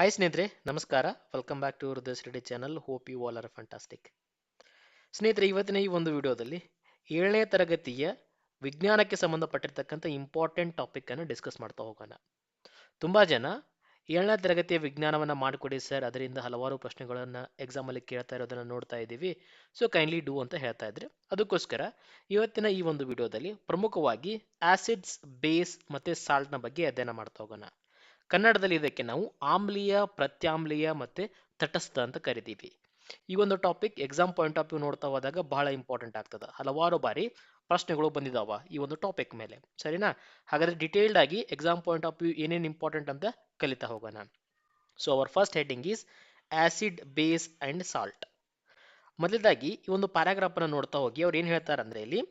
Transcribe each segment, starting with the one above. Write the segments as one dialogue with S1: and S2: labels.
S1: Hi ಸ್ನೇಹಿತರೆ, ನಮಸ್ಕಾರ. Welcome back to the study channel. Hope you all are fantastic. ಸ್ನೇಹಿತರೆ, ಇವತ್ತಿನ ಈ ಒಂದು ವಿಡಿಯೋದಲ್ಲಿ 7ನೇ ತರಗತಿಯ ವಿಜ್ಞಾನಕ್ಕೆ ಸಂಬಂಧಪಟ್ಟಿರ್ತಕ್ಕಂಥ ಇಂಪಾರ್ಟೆಂಟ್ ಟಾಪಿಕ್ ಅನ್ನು ಡಿಸ್ಕಸ್ ಮಾಡ್ತಾ ಹೋಗೋಣ. ತುಂಬಾ ಜನ 7ನೇ ತರಗತಿಯ ವಿಜ್ಞಾನವನ್ನ ಮಾಡಿಕೊಡಿ ಸರ್, ಅದರಿಂದ ಹಲವಾರು ಪ್ರಶ್ನೆಗಳನ್ನ ಎಕ್ಸಾಮ್ ಅಲ್ಲಿ ಕೇಳ್ತಾ ಇರೋದನ್ನ ನೋಡ್ತಾ ಇದ್ದೀವಿ, ಸೊ ಕೈಂಡ್ಲಿ ಡೂ ಅಂತ ಹೇಳ್ತಾ ಇದ್ರೆ. ಅದಕ್ಕೋಸ್ಕರ ಇವತ್ತಿನ ಈ ಒಂದು ವಿಡಿಯೋದಲ್ಲಿ ಪ್ರಮುಖವಾಗಿ ಆಸಿಡ್ಸ್, ಬೇಸ್ ಮತ್ತೆ ಸಾಲ್ಟ್ ನ ಬಗ್ಗೆ ಅಧ್ಯಯನ ಮಾಡ್ತಾ ಹೋಗೋಣ. ಕನ್ನಡದಲ್ಲಿ ಇದಕ್ಕೆ ನಾವು ಆಮ್ಲೀಯ, ಪ್ರತ್ಯಾಮ್ಲೀಯ ಮತ್ತೆ ತಟಸ್ಥ ಅಂತ ಕರಿತೀವಿ. ಈ ಒಂದು topic exam point of view ನೋಡ್ತಾ ಹೋದಾಗ ಬಹಳ ಇಂಪಾರ್ಟೆಂಟ್ ಆಗ್ತದೆ. ಹಲವಾರು ಬಾರಿ ಪ್ರಶ್ನೆಗಳು ಬಂದಿದಾವ ಈ ಒಂದು ಟಾಪಿಕ್ ಮೇಲೆ, ಸರಿನಾ? ಹಾಗಾದ್ರೆ ಡಿಟೇಲ್ಡ್ ಆಗಿ ಎಕ್ಸಾಮ್ ಪಾಯಿಂಟ್ ಆಫ್ ವ್ಯೂ ಏನೇನು ಇಂಪಾರ್ಟೆಂಟ್ ಅಂತ ಕಲಿತಾ ಹೋಗೋಣ. So our first heading is acid, base and salt. ಮೊದಲದಾಗಿ ಈ ಒಂದು ಪ್ಯಾರಾಗ್ರಾಫ್ ಅನ್ನು ನೋಡ್ತಾ ಹೋಗಿ ಅವ್ರು ಏನ್ ಹೇಳ್ತಾರೆ ಅಂದ್ರೆ, ಇಲ್ಲಿ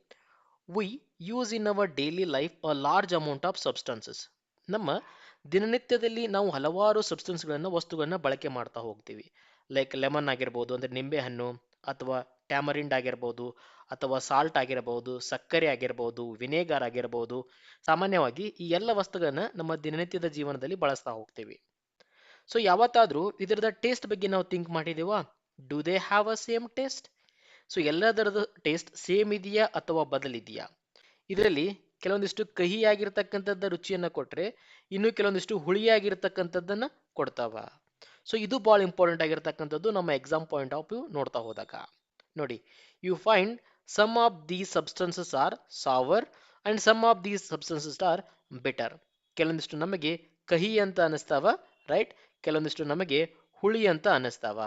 S1: we use in our daily life a large amount of substances. ನಮ್ಮ ದಿನನಿತ್ಯದಲ್ಲಿ ನಾವು ಹಲವಾರು ಸಬ್ಸ್ಟೆನ್ಸ್ಗಳನ್ನ, ವಸ್ತುಗಳನ್ನ ಬಳಕೆ ಮಾಡ್ತಾ ಹೋಗ್ತೀವಿ. ಲೈಕ್ ಲೆಮನ್ ಆಗಿರ್ಬೋದು, ಅಂದ್ರೆ ನಿಂಬೆ ಹಣ್ಣು, ಅಥವಾ ಟ್ಯಾಮರಿಂಡ್ ಆಗಿರ್ಬೋದು, ಅಥವಾ ಸಾಲ್ಟ್ ಆಗಿರಬಹುದು, ಸಕ್ಕರೆ ಆಗಿರ್ಬೋದು, ವಿನೇಗರ್ ಆಗಿರ್ಬೋದು. ಸಾಮಾನ್ಯವಾಗಿ ಈ ಎಲ್ಲ ವಸ್ತುಗಳನ್ನ ನಮ್ಮ ದಿನನಿತ್ಯದ ಜೀವನದಲ್ಲಿ ಬಳಸ್ತಾ ಹೋಗ್ತೀವಿ. ಸೊ ಯಾವತ್ತಾದ್ರೂ ಇದರದ ಟೇಸ್ಟ್ ಬಗ್ಗೆ ನಾವು ಥಿಂಕ್ ಮಾಡಿದೀವಾ? Do they have a same taste? So ಎಲ್ಲದರದ ಟೇಸ್ಟ್ ಸೇಮ್ ಇದೆಯಾ ಅಥವಾ ಬದಲಿದೆಯಾ? ಇದರಲ್ಲಿ ಕೆಲವೊಂದಿಷ್ಟು ಕಹಿಯಾಗಿರ್ತಕ್ಕಂಥದ್ದ ರುಚಿಯನ್ನ ಕೊಟ್ರೆ, ಇನ್ನು ಕೆಲವೊಂದಿಷ್ಟು ಹುಳಿಯಾಗಿರ್ತಕ್ಕಂಥದ್ದನ್ನ ಕೊಡ್ತಾವ. ಸೊ ಇದು ಬಹಳ ಇಂಪಾರ್ಟೆಂಟ್ ಆಗಿರ್ತಕ್ಕಂಥದ್ದು ನಮ್ಮ ಎಕ್ಸಾಮ್ ಪಾಯಿಂಟ್ ಆಫ್ ವ್ಯೂ ನೋಡ್ತಾ ಹೋದಾಗ. ನೋಡಿ, you find some of these substances are sour and some of these substances are bitter. ಕೆಲವೊಂದಿಷ್ಟು ನಮಗೆ ಕಹಿ ಅಂತ ಅನಿಸ್ತಾವ, ರೈಟ್? ಕೆಲವೊಂದಿಷ್ಟು ನಮಗೆ ಹುಳಿ ಅಂತ ಅನಿಸ್ತಾವ.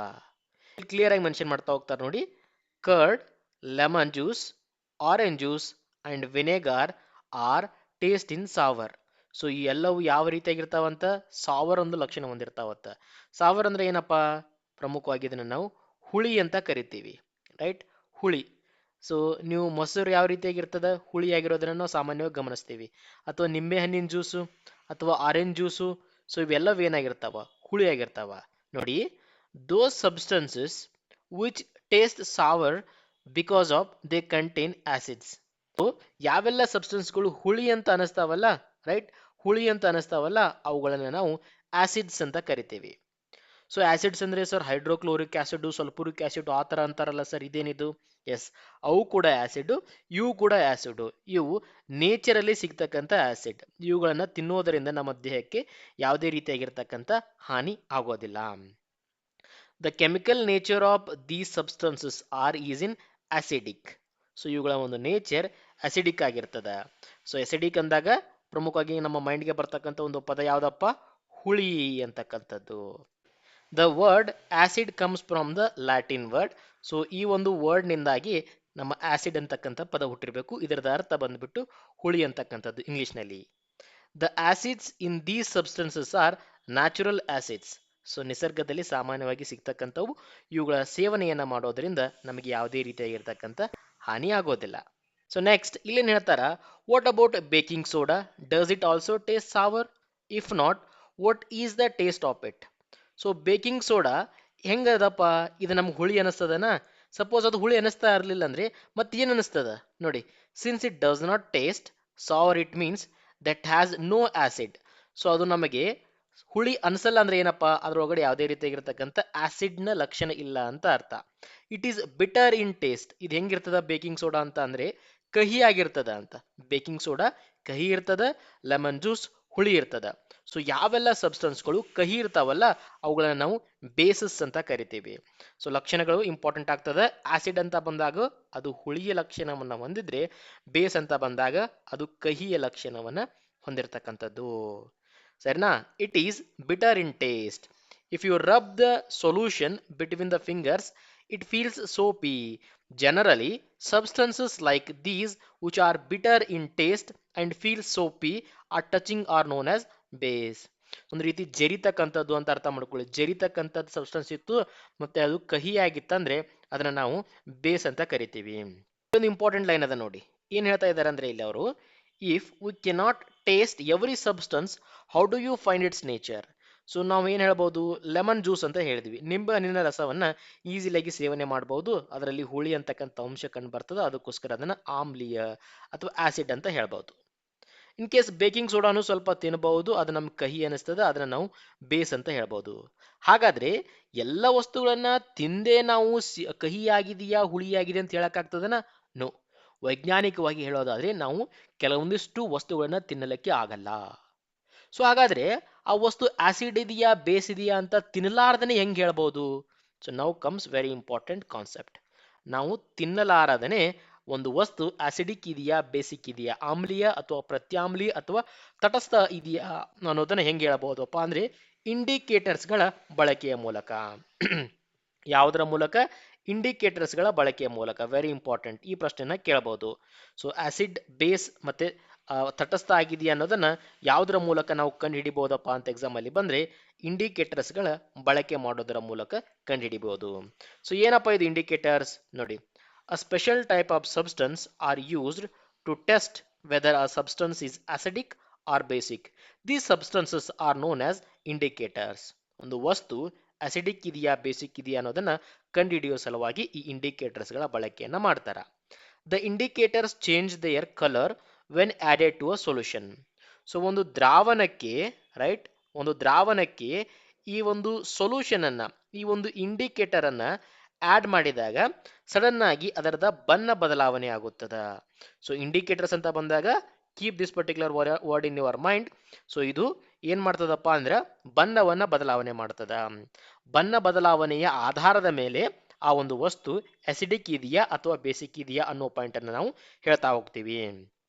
S1: ಕ್ಲಿಯರ್ ಆಗಿ ಮೆನ್ಷನ್ ಮಾಡ್ತಾ ಹೋಗ್ತಾರೆ ನೋಡಿ. Curd, lemon juice, orange juice and vinegar are taste in sour. So ಈ ಎಲ್ಲವೂ ಯಾವ ರೀತಿಯಾಗಿರ್ತಾವಂತ? ಸಾವರ್ ಒಂದು ಲಕ್ಷಣ ಹೊಂದಿರ್ತಾವತ್ತ. ಸಾವರ್ ಅಂದ್ರೆ ಏನಪ್ಪಾ? ಪ್ರಮುಖವಾಗಿ ಇದನ್ನ ನಾವು ಹುಳಿ ಅಂತ ಕರಿತೀವಿ, ರೈಟ್? ಹುಳಿ. ಸೊ ನೀವು ಮೊಸರು ಯಾವ ರೀತಿಯಾಗಿರ್ತದ? ಹುಳಿಯಾಗಿರೋದನ್ನ ನಾವು ಸಾಮಾನ್ಯವಾಗಿ ಗಮನಿಸ್ತೀವಿ. ಅಥವಾ ನಿಂಬೆ ಹಣ್ಣಿನ ಜ್ಯೂಸು ಅಥವಾ ಆರೆಂಜ್ ಜ್ಯೂಸು, ಸೊ ಇವೆಲ್ಲವೂ ಏನಾಗಿರ್ತಾವ? ಹುಳಿಯಾಗಿರ್ತಾವ. ನೋಡಿ, those substances which taste sour because of they contain acids. So ಯಾವೆಲ್ಲ ಸಬ್ಸ್ಟೆನ್ಸ್ಗಳು ಹುಳಿ ಅಂತ ಅನಿಸ್ತಾವಲ್ಲ, ರೈಟ್? ಹುಳಿ ಅಂತ ಅನಿಸ್ತಾವಲ್ಲ, ಅವುಗಳನ್ನ ನಾವು ಆಸಿಡ್ಸ್ ಅಂತ ಕರಿತೀವಿ. ಸೊ ಆಸಿಡ್ಸ್ ಅಂದ್ರೆ sir hydrochloric acid, sulphuric acid ಆ ತರ ಅಂತಾರಲ್ಲ ಸರ್, ಇದೇನಿದು? ಎಸ್, ಅವು ಕೂಡ ಆಸಿಡ್, ಇವು ಕೂಡ ಆಸಿಡ್. ಇವು ನೇಚರಲ್ಲಿ ಸಿಗ್ತಕ್ಕಂಥ ಆಸಿಡ್. ಇವುಗಳನ್ನ ತಿನ್ನೋದರಿಂದ ನಮ್ಮ ದೇಹಕ್ಕೆ ಯಾವುದೇ ರೀತಿಯಾಗಿರ್ತಕ್ಕಂಥ ಹಾನಿ ಆಗೋದಿಲ್ಲ. The chemical nature of these substances are is in acidic. So ಇವುಗಳ ಒಂದು ನೇಚರ್ ಅಸಿಡಿಕ್ ಆಗಿರ್ತದ. ಸೊ ಅಸಿಡಿಕ್ ಅಂದಾಗ ಪ್ರಮುಖವಾಗಿ ನಮ್ಮ ಮೈಂಡ್ಗೆ ಬರ್ತಕ್ಕಂಥ ಒಂದು ಪದ ಯಾವ್ದಪ್ಪ? ಹುಳಿ ಅಂತಕ್ಕಂಥದ್ದು. The word acid comes from the Latin word. So ಈ ಒಂದು ವರ್ಡ್ ನಿಂದಾಗಿ ನಮ್ಮ ಆಸಿಡ್ ಅಂತಕ್ಕಂಥ ಪದ ಹುಟ್ಟಿರ್ಬೇಕು. ಇದರದ ಅರ್ಥ ಬಂದ್ಬಿಟ್ಟು ಹುಳಿ ಅಂತಕ್ಕಂಥದ್ದು ಇಂಗ್ಲಿಷ್ನಲ್ಲಿ. The acids in these substances are natural acids. So ನಿಸರ್ಗದಲ್ಲಿ ಸಾಮಾನ್ಯವಾಗಿ ಸಿಗ್ತಕ್ಕಂಥವು. ಇವುಗಳ ಸೇವನೆಯನ್ನ ಮಾಡೋದ್ರಿಂದ ನಮಗೆ ಯಾವುದೇ ರೀತಿಯಾಗಿರ್ತಕ್ಕಂಥ ಹಾನಿ ಆಗೋದಿಲ್ಲ. ಸೊ ನೆಕ್ಸ್ಟ್ ಇಲ್ಲೇನು ಹೇಳ್ತಾರ? What about baking soda? Does it also taste sour? If not, what is the taste of it? So baking soda ಹೆಂಗದಪ್ಪ? ಇದು ನಮ್ಗೆ ಹುಳಿ ಅನಿಸ್ತದನ? ಸಪೋಸ್ ಅದು ಹುಳಿ ಅನಿಸ್ತಾ ಇರಲಿಲ್ಲ ಅಂದ್ರೆ ಮತ್ತೆ ಏನು ಅನಿಸ್ತದ? ನೋಡಿ, since it does not taste sour, it means that has no acid. So ಅದು ನಮಗೆ ಹುಳಿ ಅನ್ಸಲ್ಲ ಅಂದ್ರೆ ಏನಪ್ಪಾ? ಅದ್ರೊಳಗಡೆ ಯಾವುದೇ ರೀತಿಯಾಗಿರ್ತಕ್ಕಂಥ ಆಸಿಡ್ ನ ಲಕ್ಷಣ ಇಲ್ಲ ಅಂತ ಅರ್ಥ. It is bitter in taste. ಇದು ಹೆಂಗಿರ್ತದ ಬೇಕಿಂಗ್ ಸೋಡಾ ಅಂತ ಅಂದ್ರೆ? ಕಹಿ ಆಗಿರ್ತದ ಅಂತ. ಬೇಕಿಂಗ್ ಸೋಡಾ ಕಹಿ ಇರ್ತದ, ಲೆಮನ್ ಜ್ಯೂಸ್ ಹುಳಿ ಇರ್ತದ. ಸೊ ಯಾವೆಲ್ಲ ಸಬ್ಸ್ಟೆನ್ಸ್ಗಳು ಕಹಿ ಇರ್ತಾವಲ್ಲ, ಅವುಗಳನ್ನ ನಾವು ಬೇಸಸ್ ಅಂತ ಕರಿತೀವಿ. ಸೊ ಲಕ್ಷಣಗಳು ಇಂಪಾರ್ಟೆಂಟ್ ಆಗ್ತದೆ. ಆಸಿಡ್ ಅಂತ ಬಂದಾಗ ಅದು ಹುಳಿಯ ಲಕ್ಷಣವನ್ನ ಹೊಂದಿದ್ರೆ, ಬೇಸ್ ಅಂತ ಬಂದಾಗ ಅದು ಕಹಿಯ ಲಕ್ಷಣವನ್ನ ಹೊಂದಿರತಕ್ಕಂಥದ್ದು. ಸರಿನಾ? It is bitter in taste. If you rub the solution between the fingers, it feels soapy. Generally substances like these which are bitter in taste and feel soapy are touching are known as base. ಒಂದು ರೀತಿ ಜರಿತಕ್ಕಂಥದ್ದು ಅಂತ ಅರ್ಥ ಮಾಡ್ಕೊಳ್ಳಿ. ಜರಿತಕ್ಕಂಥದ್ದು substance ಇತ್ತು ಮತ್ತೆ ಅದು ಕಹಿ ಆಗಿತ್ತಂದ್ರೆ ಅದನ್ನ ನಾವು ಬೇಸ್ ಅಂತ ಕರಿತೀವಿ. ಒಂದು ಇಂಪಾರ್ಟೆಂಟ್ ಲೈನ್ ಅದ ನೋಡಿ. ಏನ್ ಹೇಳ್ತಾ ಇದ್ದಾರೆ ಅಂದ್ರೆ ಇಲ್ಲಿ ಅವರು, if we cannot taste every substance, how do you find its nature? So ನಾವು ಏನು ಹೇಳ್ಬೋದು? ಲೆಮನ್ ಜ್ಯೂಸ್ ಅಂತ ಹೇಳಿದ್ವಿ. ನಿಂಬೆ ಹಣ್ಣಿನ ರಸವನ್ನ ಈಸಿಲಾಗಿ ಸೇವನೆ ಮಾಡಬಹುದು. ಅದರಲ್ಲಿ ಹುಳಿ ಅಂತಕ್ಕಂಥ ಅಂಶ ಕಂಡು ಬರ್ತದೆ. ಅದಕ್ಕೋಸ್ಕರ ಅದನ್ನ ಆಮ್ಲೀಯ ಅಥವಾ ಆಸಿಡ್ ಅಂತ ಹೇಳ್ಬೋದು. ಇನ್ ಕೇಸ್ ಬೇಕಿಂಗ್ ಸೋಡಾನು ಸ್ವಲ್ಪ ತಿನ್ನಬಹುದು, ಅದು ನಮ್ಗೆ ಕಹಿ ಅನಿಸ್ತದೆ, ಅದನ್ನ ನಾವು ಬೇಸ್ ಅಂತ ಹೇಳ್ಬೋದು. ಹಾಗಾದ್ರೆ ಎಲ್ಲ ವಸ್ತುಗಳನ್ನ ತಿಂದೇ ನಾವು ಕಹಿ ಆಗಿದೆಯಾ ಹುಳಿ ಆಗಿದೆ ಅಂತ ಹೇಳಕ್ಕಾಗ್ತದನ? ನೋ. ವೈಜ್ಞಾನಿಕವಾಗಿ ಹೇಳೋದಾದ್ರೆ ನಾವು ಕೆಲವೊಂದಿಷ್ಟು ವಸ್ತುಗಳನ್ನ ತಿನ್ನಲಿಕ್ಕೆ ಆಗಲ್ಲ. ಸೊ ಹಾಗಾದ್ರೆ ಆ ವಸ್ತು ಆಸಿಡ್ ಇದೆಯಾ ಬೇಸ್ ಇದೆಯಾ ಅಂತ ತಿನ್ನಲಾರ್ದನೆ ಹೆಂಗ್ ಹೇಳ್ಬೋದು? So now comes very important concept. ನಾವು ತಿನ್ನಲಾರದನೆ ಒಂದು ವಸ್ತು ಆಸಿಡಿಕ್ ಇದೆಯಾ ಬೇಸಿಕ್ ಇದೆಯಾ, ಆಮ್ಲೀಯ ಅಥವಾ ಪ್ರತ್ಯಾಮ್ಲೀಯ ಅಥವಾ ತಟಸ್ಥ ಇದೆಯಾ ಅನ್ನೋದನ್ನ ಹೆಂಗೆ ಹೇಳಬಹುದಪ್ಪ ಅಂದ್ರೆ ಇಂಡಿಕೇಟರ್ಸ್ಗಳ ಬಳಕೆಯ ಮೂಲಕ. ಯಾವುದರ ಮೂಲಕ? ಇಂಡಿಕೇಟರ್ಸ್ಗಳ ಬಳಕೆಯ ಮೂಲಕ. ವೆರಿ ಇಂಪಾರ್ಟೆಂಟ್, ಈ ಪ್ರಶ್ನೆನ ಕೇಳಬಹುದು. ಸೊ ಆಸಿಡ್ ಬೇಸ್ ಮತ್ತೆ ತಟಸ್ಥ ಆಗಿದೆಯಾ ಅನ್ನೋದನ್ನ ಯಾವುದರ ಮೂಲಕ ನಾವು ಕಂಡು ಹಿಡಿಬಹುದಪ್ಪ ಅಂತ ಎಕ್ಸಾಮ್ ಅಲ್ಲಿ ಬಂದ್ರೆ ಇಂಡಿಕೇಟರ್ಸ್ಗಳ ಬಳಕೆ ಮಾಡೋದರ ಮೂಲಕ ಕಂಡು ಹಿಡಿಬಹುದು. ಸೊ ಏನಪ್ಪ ಇದು ಇಂಡಿಕೇಟರ್ಸ್? ನೋಡಿ, a special type of substance are used to test whether a substance is acidic or basic. These substances are known as indicators. ಒಂದು ವಸ್ತು ಅಸಿಡಿಕ್ ಇದೆಯಾ ಬೇಸಿಕ್ ಇದೆಯಾ ಅನ್ನೋದನ್ನ ಕಂಡುಹಿಡಿಯೋ ಸಲುವಾಗಿ ಈ ಇಂಡಿಕೇಟರ್ಸ್ಗಳ ಬಳಕೆಯನ್ನ ಮಾಡ್ತಾರೆ. The indicators change their color when added to a solution. So ಒಂದು ದ್ರಾವಣಕ್ಕೆ, ರೈಟ್, ಒಂದು ದ್ರಾವಣಕ್ಕೆ ಈ ಒಂದು ಸೊಲ್ಯೂಷನ್ ಅನ್ನ, ಈ ಒಂದು ಇಂಡಿಕೇಟರ್ ಅನ್ನ ಆಡ್ ಮಾಡಿದಾಗ ಸಡನ್ ಆಗಿ ಅದರದ ಬಣ್ಣ ಬದಲಾವಣೆ ಆಗುತ್ತದೆ. ಸೊ ಇಂಡಿಕೇಟರ್ಸ್ ಅಂತ ಬಂದಾಗ keep this particular word in your mind. So ಇದು ಏನ್ ಮಾಡ್ತದಪ್ಪ ಅಂದ್ರೆ ಬಣ್ಣವನ್ನ ಬದಲಾವಣೆ ಮಾಡ್ತದ. ಬಣ್ಣ ಬದಲಾವಣೆಯ ಆಧಾರದ ಮೇಲೆ ಆ ಒಂದು ವಸ್ತು ಅಸಿಡಿಕ್ ಇದೆಯಾ ಅಥವಾ ಬೇಸಿಕ್ ಇದೆಯಾ ಅನ್ನೋ ಪಾಯಿಂಟ್ ಅನ್ನು ನಾವು ಹೇಳ್ತಾ ಹೋಗ್ತೀವಿ.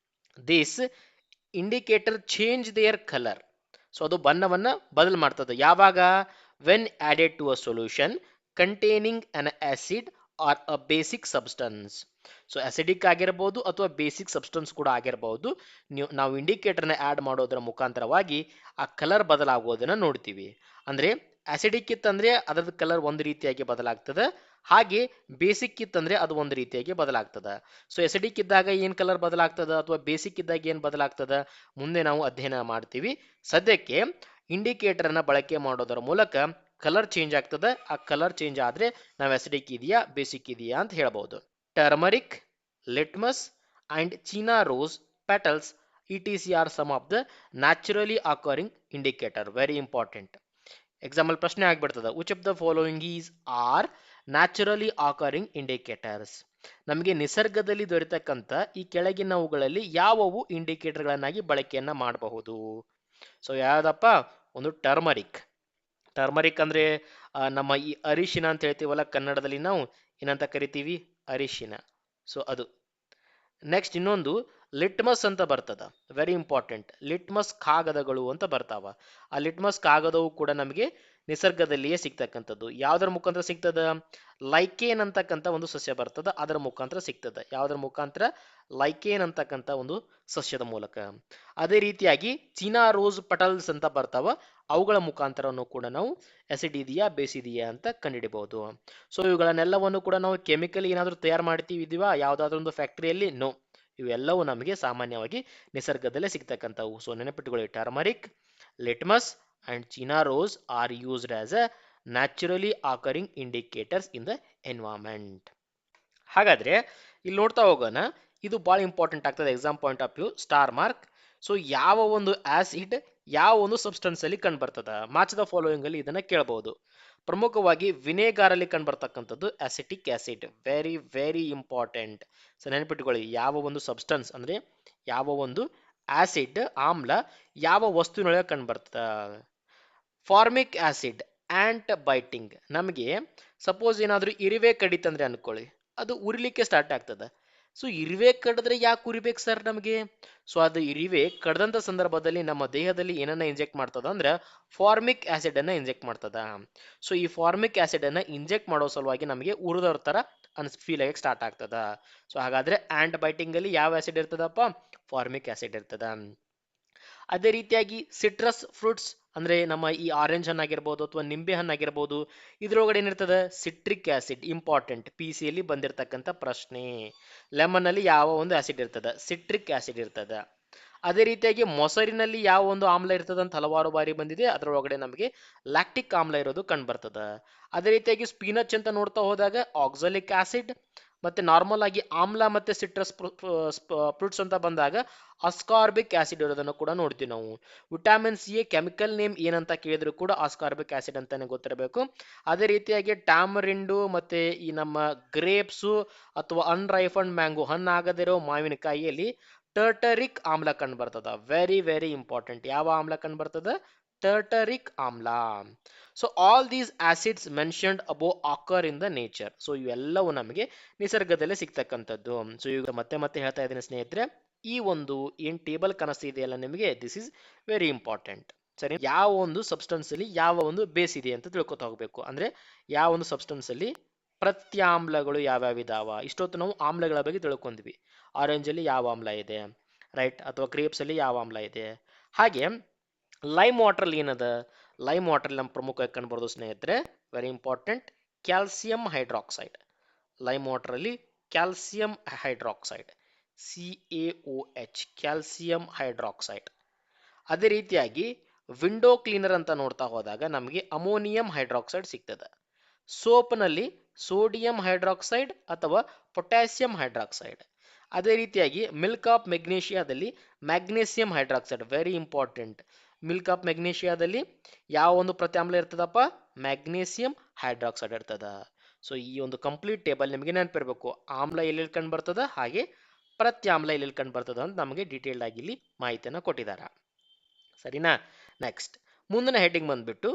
S1: This indicator change their colour. So ಅದು ಬಣ್ಣವನ್ನ ಬದಲು ಮಾಡ್ತದೆ ಯಾವಾಗ? When added to a solution containing an acid or a basic substance. So acidic ಆಗಿರಬಹುದು ಅಥವಾ ಬೇಸಿಕ್ ಸಬ್ಸ್ಟೆನ್ಸ್ ಕೂಡ ಆಗಿರಬಹುದು. ನಾವು ಇಂಡಿಕೇಟರ್ನ ಆಡ್ ಮಾಡೋದರ ಮುಖಾಂತರವಾಗಿ ಆ ಕಲರ್ ಬದಲಾಗೋದನ್ನ ನೋಡ್ತೀವಿ. ಅಂದ್ರೆ ಆಸಿಡಿಕ್ ಇತ್ತಂದ್ರೆ ಅದರ ಕಲರ್ ಒಂದು ರೀತಿಯಾಗಿ ಬದಲಾಗ್ತದೆ, ಹಾಗೆ ಬೇಸಿಕ್ ಇತ್ತಂದ್ರೆ ಅದು ಒಂದು ರೀತಿಯಾಗಿ ಬದಲಾಗ್ತದೆ. ಸೊ ಅಸಿಡಿಕ್ ಇದ್ದಾಗ ಏನ್ ಕಲರ್ ಬದಲಾಗ್ತದ ಅಥವಾ ಬೇಸಿಕ್ ಇದ್ದಾಗ ಏನ್ ಬದಲಾಗ್ತದ ಮುಂದೆ ನಾವು ಅಧ್ಯಯನ ಮಾಡ್ತೀವಿ. ಸದ್ಯಕ್ಕೆ ಇಂಡಿಕೇಟರ್ನ ಬಳಕೆ ಮಾಡೋದರ ಮೂಲಕ ಕಲರ್ ಚೇಂಜ್ ಆಗ್ತದೆ. ಆ ಕಲರ್ ಚೇಂಜ್ ಆದ್ರೆ ನಾವು ಅಸಿಡಿಕ್ ಇದೆಯಾ ಬೇಸಿಕ್ ಇದೆಯಾ ಅಂತ ಹೇಳ್ಬಹುದು. Turmeric, litmus and China rose petals ETC are some of the naturally occurring indicator. Very important. Example ಪ್ರಶ್ನೆ ಆಗ್ಬಿಡ್ತದ, which of the following is are naturally occurring indicators. ನಮಗೆ ನಿಸರ್ಗದಲ್ಲಿ ದೊರೆತಕ್ಕಂಥ ಈ ಕೆಳಗಿನವುಗಳಲ್ಲಿ ಯಾವುವು ಇಂಡಿಕೇಟರ್ಗಳನ್ನಾಗಿ ಬಳಕೆಯನ್ನ ಮಾಡಬಹುದು? ಸೊ ಯಾವ್ದಪ್ಪ? ಒಂದು ಟರ್ಮರಿಕ್. ಟರ್ಮರಿಕ್ ಅಂದ್ರೆ ನಮ್ಮ ಈ ಅರಿಶಿನ ಅಂತ ಹೇಳ್ತೀವಲ್ಲ ಕನ್ನಡದಲ್ಲಿ ನಾವು ಏನಂತ ಕರಿತೀವಿ? ಅರಿಶಿನ. ಸೊ ಅದು. ನೆಕ್ಸ್ಟ್ ಇನ್ನೊಂದು ಲಿಟ್ಮಸ್ ಅಂತ ಬರ್ತದ. Very important. ಲಿಟ್ಮಸ್ ಕಾಗದಗಳು ಅಂತ ಬರ್ತಾವ. ಆ ಲಿಟ್ಮಸ್ ಕಾಗದವು ಕೂಡ ನಮಗೆ ನಿಸರ್ಗದಲ್ಲಿಯೇ ಸಿಗ್ತಕ್ಕಂಥದ್ದು. ಯಾವ್ದರ ಮುಖಾಂತರ ಸಿಗ್ತದ? ಲೈಕೇನ್ ಅಂತಕ್ಕಂಥ ಒಂದು ಸಸ್ಯ ಬರ್ತದ, ಅದರ ಮುಖಾಂತರ ಸಿಗ್ತದ. ಯಾವ್ದರ ಮುಖಾಂತರ? ಲೈಕೇನ್ ಅಂತಕ್ಕಂಥ ಒಂದು ಸಸ್ಯದ ಮೂಲಕ. ಅದೇ ರೀತಿಯಾಗಿ ಚೀನಾ ರೋಸ್ ಪಟಲ್ಸ್ ಅಂತ ಬರ್ತಾವ, ಅವುಗಳ ಮುಖಾಂತರವನ್ನು ಕೂಡ ನಾವು ಆಸಿಡ್ ಇದೆಯಾ ಬೇಸ್ ಇದೆಯಾ ಅಂತ ಕಂಡುಹಿಡಿಬಹುದು. ಸೊ ಇವುಗಳನ್ನೆಲ್ಲವನ್ನು ಕೂಡ ನಾವು ಕೆಮಿಕಲ್ ಏನಾದರೂ ತಯಾರು ಮಾಡ್ತೀವಿದೀವಾ ಯಾವ್ದಾದ್ರು ಒಂದು ಫ್ಯಾಕ್ಟರಿಯಲ್ಲಿ? ನೋ. ಇವೆಲ್ಲವೂ ನಮಗೆ ಸಾಮಾನ್ಯವಾಗಿ ನಿಸರ್ಗದಲ್ಲೇ ಸಿಗ್ತಕ್ಕಂಥವು. ಸೊ ನೆನಪಿಟ್ಟುಕೊಳ್ಳಿ, turmeric, litmus and China rose are used as a naturally occurring indicators in the environment. ಹಾಗಾದ್ರೆ ಇಲ್ಲಿ ನೋಡ್ತಾ ಹೋಗೋಣ, ಇದು ಬಹಳ ಇಂಪಾರ್ಟೆಂಟ್ ಆಗ್ತದೆ exam point of view. Star mark. So ಯಾವ ಒಂದು ಆಸಿಡ್ ಯಾವ ಒಂದು ಸಬ್ಸ್ಟೆನ್ಸ್ ಅಲ್ಲಿ ಕಂಡು ಬರ್ತದ? ಮ್ಯಾಚ್ ದ ಫಾಲೋಯಿಂಗ್ ಅಲ್ಲಿ ಇದನ್ನ ಕೇಳಬಹುದು. ಪ್ರಮುಖವಾಗಿ ವಿನೇಗಾರ್ ಅಲ್ಲಿ ಕಂಡು ಬರ್ತಕ್ಕಂಥದ್ದು acetic acid. Very very important. So ನೆನಪಿಟ್ಟುಕೊಳ್ಳಿ, ಯಾವ ಒಂದು ಸಬ್ಸ್ಟೆನ್ಸ್ ಅಂದ್ರೆ ಯಾವ ಒಂದು ಆಸಿಡ್ ಆಮ್ಲ ಯಾವ ವಸ್ತುವಿನೊಳಗೆ ಕಂಡು ಬರ್ತದ? Formic acid ant biting. ನಮಗೆ ಸಪೋಸ್ ಏನಾದರೂ ಇರುವೆ ಕಡಿತಂದ್ರೆ ಅನ್ಕೊಳ್ಳಿ, ಅದು ಉರಿಲಿಕ್ಕೆ ಸ್ಟಾರ್ಟ್ ಆಗ್ತದೆ. ಸೊ ಇರುವೆ ಕಡಿದ್ರೆ ಯಾಕೆ ಉರಿಬೇಕು ಸರ್ ನಮಗೆ? ಸೊ ಅದು ಇರುವೆ ಕಡ್ದಂತ ಸಂದರ್ಭದಲ್ಲಿ ನಮ್ಮ ದೇಹದಲ್ಲಿ ಏನನ್ನ ಇಂಜೆಕ್ಟ್ ಮಾಡ್ತದ ಅಂದ್ರೆ ಫಾರ್ಮಿಕ್ ಆಸಿಡ್ ಅನ್ನ ಇಂಜೆಕ್ಟ್ ಮಾಡ್ತದ. ಸೊ ಈ ಫಾರ್ಮಿಕ್ ಆಸಿಡ್ ಅನ್ನ ಇಂಜೆಕ್ಟ್ ಮಾಡೋ ಸಲುವಾಗಿ ನಮಗೆ ಉರಿದವ್ರ ತರ ಫೀಲ್ ಆಗಕ್ಕೆ ಸ್ಟಾರ್ಟ್ ಆಗ್ತದ. ಸೊ ಹಾಗಾದ್ರೆ ಆಂಟ್ ಬೈಟಿಂಗ್ ಅಲ್ಲಿ ಯಾವ ಆಸಿಡ್ ಇರ್ತದಪ್ಪ? ಫಾರ್ಮಿಕ್ ಆಸಿಡ್ ಇರ್ತದ. ಅದೇ ರೀತಿಯಾಗಿ ಸಿಟ್ರಸ್ ಫ್ರೂಟ್ಸ್ ಅಂದ್ರೆ ನಮ್ಮ ಈ ಆರೆಂಜ್ ಹಣ್ಣಾಗಿರ್ಬೋದು ಅಥವಾ ನಿಂಬೆ ಹಣ್ಣಾಗಿರ್ಬೋದು, ಇದ್ರೊಳಗಡೆ ಏನಿರ್ತದೆ? Citric acid. Important, P C ಅಲ್ಲಿ ಬಂದಿರತಕ್ಕಂಥ ಪ್ರಶ್ನೆ. ಲೆಮನ್ ಅಲ್ಲಿ ಯಾವ ಒಂದು ಆಸಿಡ್ ಇರ್ತದ? ಸಿಟ್ರಿಕ್ ಆಸಿಡ್ ಇರ್ತದ. ಅದೇ ರೀತಿಯಾಗಿ ಮೊಸರಿನಲ್ಲಿ ಯಾವ ಒಂದು ಆಮ್ಲ ಇರ್ತದ ಅಂತ ಹಲವಾರು ಬಾರಿ ಬಂದಿದೆ, ಅದರೊಳಗಡೆ ನಮಗೆ ಲ್ಯಾಕ್ಟಿಕ್ ಆಮ್ಲ ಇರೋದು ಕಂಡು ಬರ್ತದ. ಅದೇ ರೀತಿಯಾಗಿ ಸ್ಪಿನಚ್ ಅಂತ ನೋಡ್ತಾ ಹೋದಾಗ ಆಕ್ಸಾಲಿಕ್ ಆಸಿಡ್ ಮತ್ತೆ ನಾರ್ಮಲ್ ಆಗಿ ಆಮ್ಲ ಮತ್ತೆ ಸಿಟ್ರಸ್ ಫ್ರೂಟ್ಸ್ ಅಂತ ಬಂದಾಗ ಅಸ್ಕಾರ್ಬಿಕ್ ಆಸಿಡ್ ಇರೋದನ್ನು ಕೂಡ ನೋಡ್ತೀವಿ ನಾವು. ವಿಟಮಿನ್ ಸಿ ಕೆಮಿಕಲ್ ನೇಮ್ ಏನಂತ ಕೇಳಿದ್ರು ಕೂಡ ಅಸ್ಕಾರ್ಬಿಕ್ ಆಸಿಡ್ ಅಂತಾನೆ ಗೊತ್ತಿರಬೇಕು. ಅದೇ ರೀತಿಯಾಗಿ ಟ್ಯಾಮರಿಂಡು ಮತ್ತೆ ಈ ನಮ್ಮ ಗ್ರೇಪ್ಸು ಅಥವಾ ಅನ್ರೈಫಂಡ್ ಮ್ಯಾಂಗೋ ಹಣ್ಣಾಗದಿರೋ ಮಾವಿನಕಾಯಿಯಲ್ಲಿ ಟರ್ಟರಿಕ್ ಆಮ್ಲ ಕಂಡು ಬರ್ತದ. Very very important. ಯಾವ ಆಮ್ಲ ಕಂಡು ಬರ್ತದ? ಟರ್ಟರಿಕ್ ಆಮ್ಲ. So all these acids mentioned above occur in the nature. So ಇವೆಲ್ಲವೂ ನಮಗೆ ನಿಸರ್ಗದಲ್ಲೇ ಸಿಗ್ತಕ್ಕಂಥದ್ದು. ಸೊ ಈಗ ಮತ್ತೆ ಮತ್ತೆ ಹೇಳ್ತಾ ಇದ್ದೀನಿ ಸ್ನೇಹಿತರೆ, ಈ ಒಂದು ಏನ್ ಟೇಬಲ್ ಕಾಣಿಸ್ತಿದೆಯಲ್ಲ ನಿಮಗೆ, ದಿಸ್ ಇಸ್ ವೆರಿ ಇಂಪಾರ್ಟೆಂಟ್. ಸರಿ, ಯಾವ ಒಂದು ಸಬ್ಸ್ಟೆನ್ಸ್ ಅಲ್ಲಿ ಯಾವ ಒಂದು ಬೇಸ್ ಇದೆ ಅಂತ ತಿಳ್ಕೊತಾ ಹೋಗ್ಬೇಕು. ಅಂದ್ರೆ ಯಾವ ಒಂದು ಸಬ್ಸ್ಟೆನ್ಸ್ ಅಲ್ಲಿ ಪ್ರತ್ಯಾಮ್ಲಗಳು ಯಾವ್ಯಾವ ಇದಾವ. ಇಷ್ಟೊತ್ತು ನಾವು ಆಮ್ಲಗಳ ಬಗ್ಗೆ ತಿಳ್ಕೊಂಡ್ವಿ. ಆರೆಂಜ್ ಅಲ್ಲಿ ಯಾವ ಆಮ್ಲ ಇದೆ, ರೈಟ್, ಅಥವಾ ಗ್ರೇಪ್ಸ್ ಅಲ್ಲಿ ಯಾವ ಆಮ್ಲ ಇದೆ. ಹಾಗೆ ಲೈಮ್ ವಾಟರ್ ಏನದ? ಲೈಮ್ ವಾಟರ್ ನಮ್ಮ ಪ್ರಮುಖ ಕಂಡು ಬರೋದು ಸ್ನೇಹಿತರೆ, very important, calcium hydroxide. Lime water ಅಲ್ಲಿ calcium hydroxide, CaOH, calcium hydroxide. ಅದೇ ರೀತಿಯಾಗಿ ವಿಂಡೋ ಕ್ಲೀನರ್ ಅಂತ ನೋಡ್ತಾ ಹೋದಾಗ ನಮಗೆ ಅಮೋನಿಯಂ ಹೈಡ್ರಾಕ್ಸೈಡ್ ಸಿಗ್ತದೆ. ಸೋಪ್ನಲ್ಲಿ ಸೋಡಿಯಂ ಹೈಡ್ರಾಕ್ಸೈಡ್ ಅಥವಾ ಪೊಟ್ಯಾಸಿಯಂ ಹೈಡ್ರಾಕ್ಸೈಡ್. ಅದೇ ರೀತಿಯಾಗಿ ಮಿಲ್ಕ್ ಆಫ್ ಮೆಗ್ನೀಷಿಯಾದಲ್ಲಿ magnesium hydroxide, very important. Milk of ಮೆಗ್ನೀಷಿಯಾದಲ್ಲಿ ಯಾವ ಒಂದು ಪ್ರತ್ಯಾಮ್ಲ ಇರ್ತದಪ್ಪ? ಮ್ಯಾಗ್ನೇಸಿಯಂ ಹೈಡ್ರಾಕ್ಸೈಡ್ ಇರ್ತದ. ಸೊ ಈ ಒಂದು ಕಂಪ್ಲೀಟ್ ಟೇಬಲ್ ನಿಮಗೆ ನೆನಪಿರಬೇಕು. ಆಮ್ಲ ಎಲ್ಲೆಲ್ಲಿ ಕಂಡು ಬರ್ತದ, ಹಾಗೆ ಪ್ರತ್ಯಾಮ್ಲ ಎಲ್ಲೆಲ್ಲಿ ಕಂಡು ಬರ್ತದ ಅಂತ ನಮಗೆ ಡೀಟೇಲ್ಡ್ ಆಗಿ ಇಲ್ಲಿ ಮಾಹಿತಿಯನ್ನು ಕೊಟ್ಟಿದ್ದಾರೆ. ಸರಿನಾ? ನೆಕ್ಸ್ಟ್ ಮುಂದಿನ ಹೆಡ್ಡಿಂಗ್ ಬಂದ್ಬಿಟ್ಟು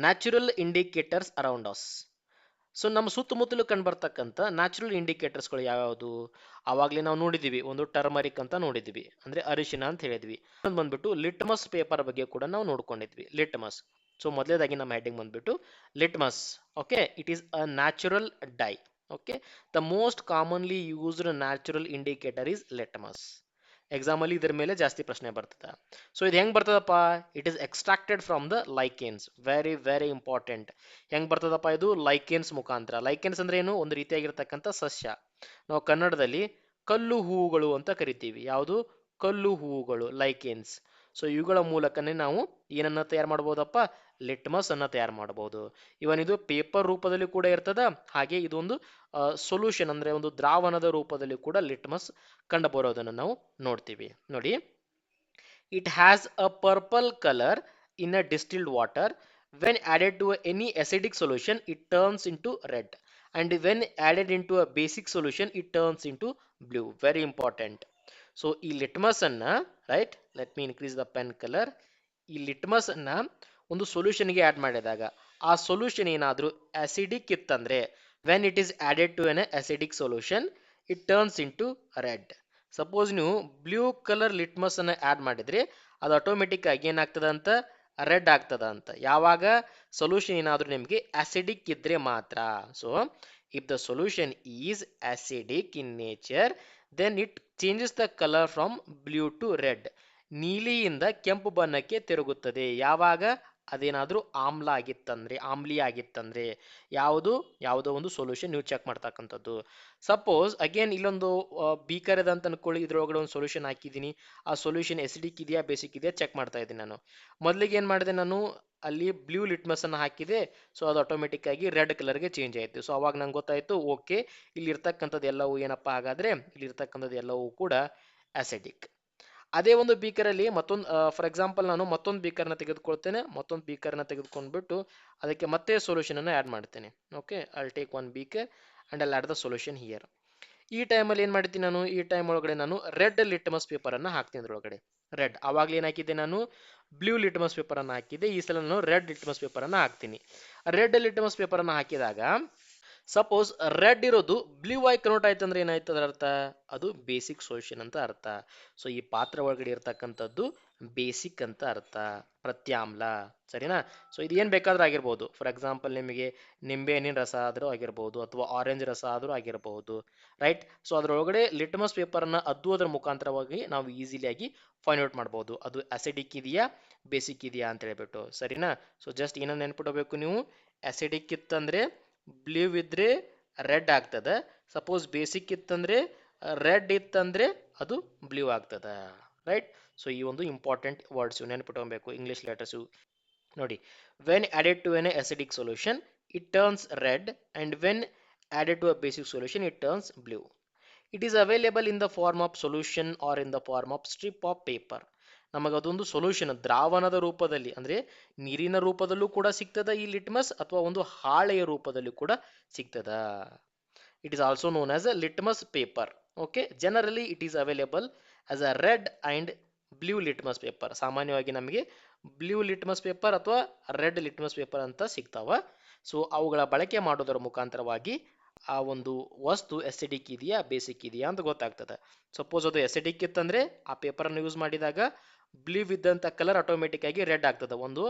S1: natural indicators around us. So ನಮ್ಮ ಸುತ್ತಮುತ್ತಲು ಕಂಡುಬರ್ತಕ್ಕಂಥ ನ್ಯಾಚುರಲ್ ಇಂಡಿಕೇಟರ್ಸ್ಗಳು ಯಾವ್ಯಾವುದು? ಆವಾಗಲೇ ನಾವು ನೋಡಿದ್ದೀವಿ, ಒಂದು ಟರ್ಮರಿಕ್ ಅಂತ ನೋಡಿದ್ವಿ, ಅಂದ್ರೆ ಅರಿಶಿನ ಅಂತ ಹೇಳಿದ್ವಿ. ಒಂದು ಬಂದ್ಬಿಟ್ಟು ಲಿಟ್ಮಸ್ ಪೇಪರ್ ಬಗ್ಗೆ ಕೂಡ ನಾವು ನೋಡ್ಕೊಂಡಿದ್ವಿ, ಲಿಟ್ಮಸ್. ಸೊ ಮೊದಲೇದಾಗಿ ನಮ್ಮ ಹೆಡ್ಡಿಂಗ್ ಬಂದ್ಬಿಟ್ಟು litmus. Okay, it is a natural dye. Okay, the most commonly used natural indicator is litmus. Exam ಅಲ್ಲಿ ಇದ್ರ ಮೇಲೆ ಜಾಸ್ತಿ ಪ್ರಶ್ನೆ ಬರ್ತದೆ. ಸೊ ಇದು ಹೆಂಗ್ ಬರ್ತದಪ್ಪ? It is extracted from the lichens. Very very important. ಹೆಂಗ್ ಬರ್ತದಪ್ಪ ಇದು? ಲೈಕೇನ್ಸ್ ಮುಖಾಂತರ. ಲೈಕೇನ್ಸ್ ಅಂದ್ರೆ ಏನು? ಒಂದು ರೀತಿಯಾಗಿರ್ತಕ್ಕಂಥ ಸಸ್ಯ. ನಾವು ಕನ್ನಡದಲ್ಲಿ ಕಲ್ಲು ಹೂವುಗಳು ಅಂತ ಕರಿತೀವಿ. ಯಾವುದು? ಕಲ್ಲು ಹೂವುಗಳು, ಲೈಕೇನ್ಸ್. ಸೊ ಇವುಗಳ ಮೂಲಕನೇ ನಾವು ಏನನ್ನ ತಯಾರು ಮಾಡ್ಬೋದಪ್ಪ? ಲಿಟ್ಮಸ್ ಅನ್ನ ತಯಾರು ಮಾಡಬಹುದು. ಇವನ್ ಇದು ಪೇಪರ್ ರೂಪದಲ್ಲಿ ಕೂಡ ಇರ್ತದ, ಹಾಗೆ ಇದೊಂದು ಸೊಲ್ಯೂಷನ್ ಅಂದ್ರೆ ಒಂದು ದ್ರಾವಣದ ರೂಪದಲ್ಲಿ ಕೂಡ ಲಿಟ್ಮಸ್ ಕಂಡು ಬರೋದನ್ನು ನಾವು ನೋಡ್ತೀವಿ. ನೋಡಿ, it has a purple colour in a distilled water. When added to any acidic solution it turns into red, and when added into a basic solution it turns into blue. Very important. So ಈ litmus ಅನ್ನ, right, let me increase the pen colour. ಈ litmus ಅನ್ನ ಒಂದು ಸೊಲ್ಯೂಷನ್ಗೆ add ಮಾಡಿದಾಗ ಆ solution ಏನಾದರೂ acidic ಇತ್ತಂದ್ರೆ, when it is added to an acidic solution it turns into red. Suppose ನೀವು ಬ್ಲೂ ಕಲರ್ ಲಿಟ್ಮಸ್ ಅನ್ನ ಆಡ್ ಮಾಡಿದ್ರೆ ಅದು ಆಟೋಮೆಟಿಕ್ ಆಗಿ ಏನಾಗ್ತದ ಅಂತ? ರೆಡ್ ಆಗ್ತದ ಅಂತ. ಯಾವಾಗ? ಸೊಲ್ಯೂಷನ್ ಏನಾದರೂ ನಿಮಗೆ ಅಸಿಡಿಕ್ ಇದ್ರೆ ಮಾತ್ರ. So if the solution is acidic in nature, then it changes the colour from blue to red. ನೀಲಿಯಿಂದ ಕೆಂಪು ಬಣ್ಣಕ್ಕೆ ತಿರುಗುತ್ತದೆ. ಯಾವಾಗ? ಅದೇನಾದ್ರೂ ಆಮ್ಲ ಆಗಿತ್ತಂದ್ರೆ, ಆಮ್ಲೀಯ ಆಗಿತ್ತಂದ್ರೆ. ಯಾವುದು? ಯಾವುದೋ ಒಂದು ಸೊಲ್ಯೂಷನ್ ನೀವು ಚೆಕ್ ಮಾಡ್ತಕ್ಕಂಥದ್ದು. ಸಪೋಸ್ ಅಗೇನ್ ಇಲ್ಲೊಂದು ಬೀಕರ್ ಇದೆ ಅಂತ ಅನ್ಕೊಳ್ಳಿ, ಇದ್ರೊಳಗಡೆ ಒಂದು ಸೊಲ್ಯೂಷನ್ ಹಾಕಿದ್ದೀನಿ. ಆ ಸೊಲ್ಯೂಷನ್ ಎಸಿಡಿಕ್ ಇದೆಯಾ ಬೇಸಿಕ್ ಇದೆಯಾ ಚೆಕ್ ಮಾಡ್ತಾ ಇದ್ದೀನಿ ನಾನು. ಮೊದಲಿಗೆ ಏನು ಮಾಡಿದೆ ನಾನು? ಅಲ್ಲಿ ಬ್ಲೂ ಲಿಟ್ಮಸ್ ಅನ್ನು ಹಾಕಿದೆ. ಸೊ ಅದು ಆಟೋಮೆಟಿಕ್ ಆಗಿ ರೆಡ್ ಕಲರ್ಗೆ ಚೇಂಜ್ ಆಯಿತು. ಸೊ ಅವಾಗ ನಂಗೆ ಗೊತ್ತಾಯ್ತು, ಓಕೆ, ಇಲ್ಲಿ ಇರ್ತಕ್ಕಂಥದ್ದು ಎಲ್ಲವೂ ಏನಪ್ಪಾ ಹಾಗಾದ್ರೆ? ಇಲ್ಲಿ ಇರ್ತಕ್ಕಂಥದ್ದು ಎಲ್ಲವೂ ಕೂಡ ಅಸಿಡಿಕ್. ಅದೇ ಒಂದು ಬೀಕರಲ್ಲಿ ಮತ್ತೊಂದು, ಫಾರ್ ಎಕ್ಸಾಂಪಲ್ ನಾನು ಮತ್ತೊಂದು ಬೀಕರ್ನ ತೆಗೆದುಕೊಳ್ತೇನೆ. ಮತ್ತೊಂದು ಬೀಕರ್ನ ತೆಗೆದುಕೊಂಡ್ಬಿಟ್ಟು ಅದಕ್ಕೆ ಮತ್ತೆ ಸೊಲ್ಯೂಷನ್ ಅನ್ನು ಆ್ಯಡ್ ಮಾಡ್ತೇನೆ. Okay, I'll take one beaker and I'll add the solution here. ಈ ಟೈಮಲ್ಲಿ ಏನು ಮಾಡ್ತೀನಿ ನಾನು? ಈ ಟೈಮ್ ಒಳಗಡೆ ನಾನು ರೆಡ್ ಲಿಟ್ಮಸ್ ಪೇಪರ್ ಅನ್ನು ಹಾಕ್ತೀನಿ ಅದ್ರೊಳಗಡೆ. ರೆಡ್, ಆವಾಗಲೇ ಏನು ಹಾಕಿದ್ದೆ ನಾನು? ಬ್ಲೂ ಲಿಟ್ಮಸ್ ಪೇಪರ್ ಅನ್ನು ಹಾಕಿದ್ದೆ. ಈ ಸಲ ನಾನು ರೆಡ್ ಲಿಟ್ಮಸ್ ಪೇಪರ್ ಅನ್ನು ಹಾಕ್ತೀನಿ. ರೆಡ್ ಲಿಟ್ಮಸ್ ಪೇಪರ್ ಅನ್ನು ಹಾಕಿದಾಗ ಸಪೋಸ್ ರೆಡ್ ಇರೋದು ಬ್ಲೂ ಆಗಿ ಕನ್ವರ್ಟ್ ಆಯ್ತು ಅಂದ್ರೆ ಏನಾಯ್ತು ಅದರ ಅರ್ಥ? ಅದು ಬೇಸಿಕ್ ಸೊಲ್ಯೂಷನ್ ಅಂತ ಅರ್ಥ. ಸೊ ಈ ಪಾತ್ರ ಒಳಗಡೆ ಇರ್ತಕ್ಕಂಥದ್ದು ಬೇಸಿಕ್ ಅಂತ ಅರ್ಥ, ಪ್ರತ್ಯಾಮ್ಲ. ಸರಿನಾ? ಸೊ ಇದು ಏನು ಬೇಕಾದ್ರೂ ಆಗಿರ್ಬೋದು. ಫಾರ್ ಎಕ್ಸಾಂಪಲ್ ನಿಮಗೆ ನಿಂಬೆ ಹಣ್ಣಿನ ರಸ ಆದರೂ ಆಗಿರ್ಬೋದು, ಅಥವಾ ಆರೆಂಜ್ ರಸ ಆದರೂ ಆಗಿರಬಹುದು, ರೈಟ್. ಸೊ ಅದರೊಳಗಡೆ ಲಿಟ್ಮಸ್ ಪೇಪರ್ನ ಅದ್ದುವುದರ ಮುಖಾಂತರವಾಗಿ ನಾವು ಈಸಿಲಿ ಆಗಿ ಫೈಂಡ್ ಔಟ್ ಮಾಡ್ಬೋದು ಅದು ಅಸಿಡಿಕ್ ಇದೆಯಾ ಬೇಸಿಕ್ ಇದೆಯಾ ಅಂತ ಹೇಳ್ಬಿಟ್ಟು. ಸರಿನಾ? ಸೊ ಜಸ್ಟ್ ಏನನ್ನ ನೆನ್ಪಿಡಬೇಕು ನೀವು? ಅಸಿಡಿಕ್ ಇತ್ತಂದ್ರೆ ಬ್ಲೂ ಇದ್ರೆ ರೆಡ್ ಆಗ್ತದೆ. ಸಪೋಸ್ ಬೇಸಿಕ್ ಇತ್ತಂದ್ರೆ ರೆಡ್ ಇತ್ತಂದ್ರೆ ಅದು ಬ್ಲೂ ಆಗ್ತದೆ, ರೈಟ್. ಸೊ ಈ ಒಂದು ಇಂಪಾರ್ಟೆಂಟ್ ವರ್ಡ್ಸ್ ನೆನ್ಪಿಟ್ಕೊಬೇಕು, ಇಂಗ್ಲಿಷ್ ಲೆಟರ್ಸ್. ನೋಡಿ, when added to an acidic solution it turns red, and when added to a basic solution, it turns blue. It is available in the form of solution or in the form of strip of paper. ನಮಗದೊಂದು solution ದ್ರಾವಣದ ರೂಪದಲ್ಲಿ ಅಂದ್ರೆ ನೀರಿನ ರೂಪದಲ್ಲೂ ಕೂಡ ಸಿಗ್ತದ ಈ litmus, ಅಥವಾ ಒಂದು ಹಾಳೆಯ ರೂಪದಲ್ಲಿ ಕೂಡ ಸಿಗ್ತದ. It is also known as a litmus paper. Okay, generally it is available as a red and blue litmus paper. ಸಾಮಾನ್ಯವಾಗಿ ನಮಗೆ ಬ್ಲೂ ಲಿಟ್ಮಸ್ ಪೇಪರ್ ಅಥವಾ ರೆಡ್ ಲಿಟ್ಮಸ್ ಪೇಪರ್ ಅಂತ ಸಿಗ್ತಾವ. ಸೊ ಅವುಗಳ ಬಳಕೆ ಮಾಡೋದರ ಮುಖಾಂತರವಾಗಿ ಆ ಒಂದು ವಸ್ತು ಎಸಿಡಿಕ್ ಇದೆಯಾ ಬೇಸಿಕ್ ಇದೆಯಾ ಅಂತ ಗೊತ್ತಾಗ್ತದೆ. ಸಪೋಸ್ ಅದು ಎಸಿಡಿಕ್ ಇತ್ತಂದ್ರೆ ಆ ಪೇಪರನ್ನು ಯೂಸ್ ಮಾಡಿದಾಗ ಬ್ಲೂ ಇದ್ದಂಥ ಕಲರ್ ಆಟೋಮೆಟಿಕ್ ಆಗಿ ರೆಡ್ ಆಗ್ತದೆ. ಒಂದು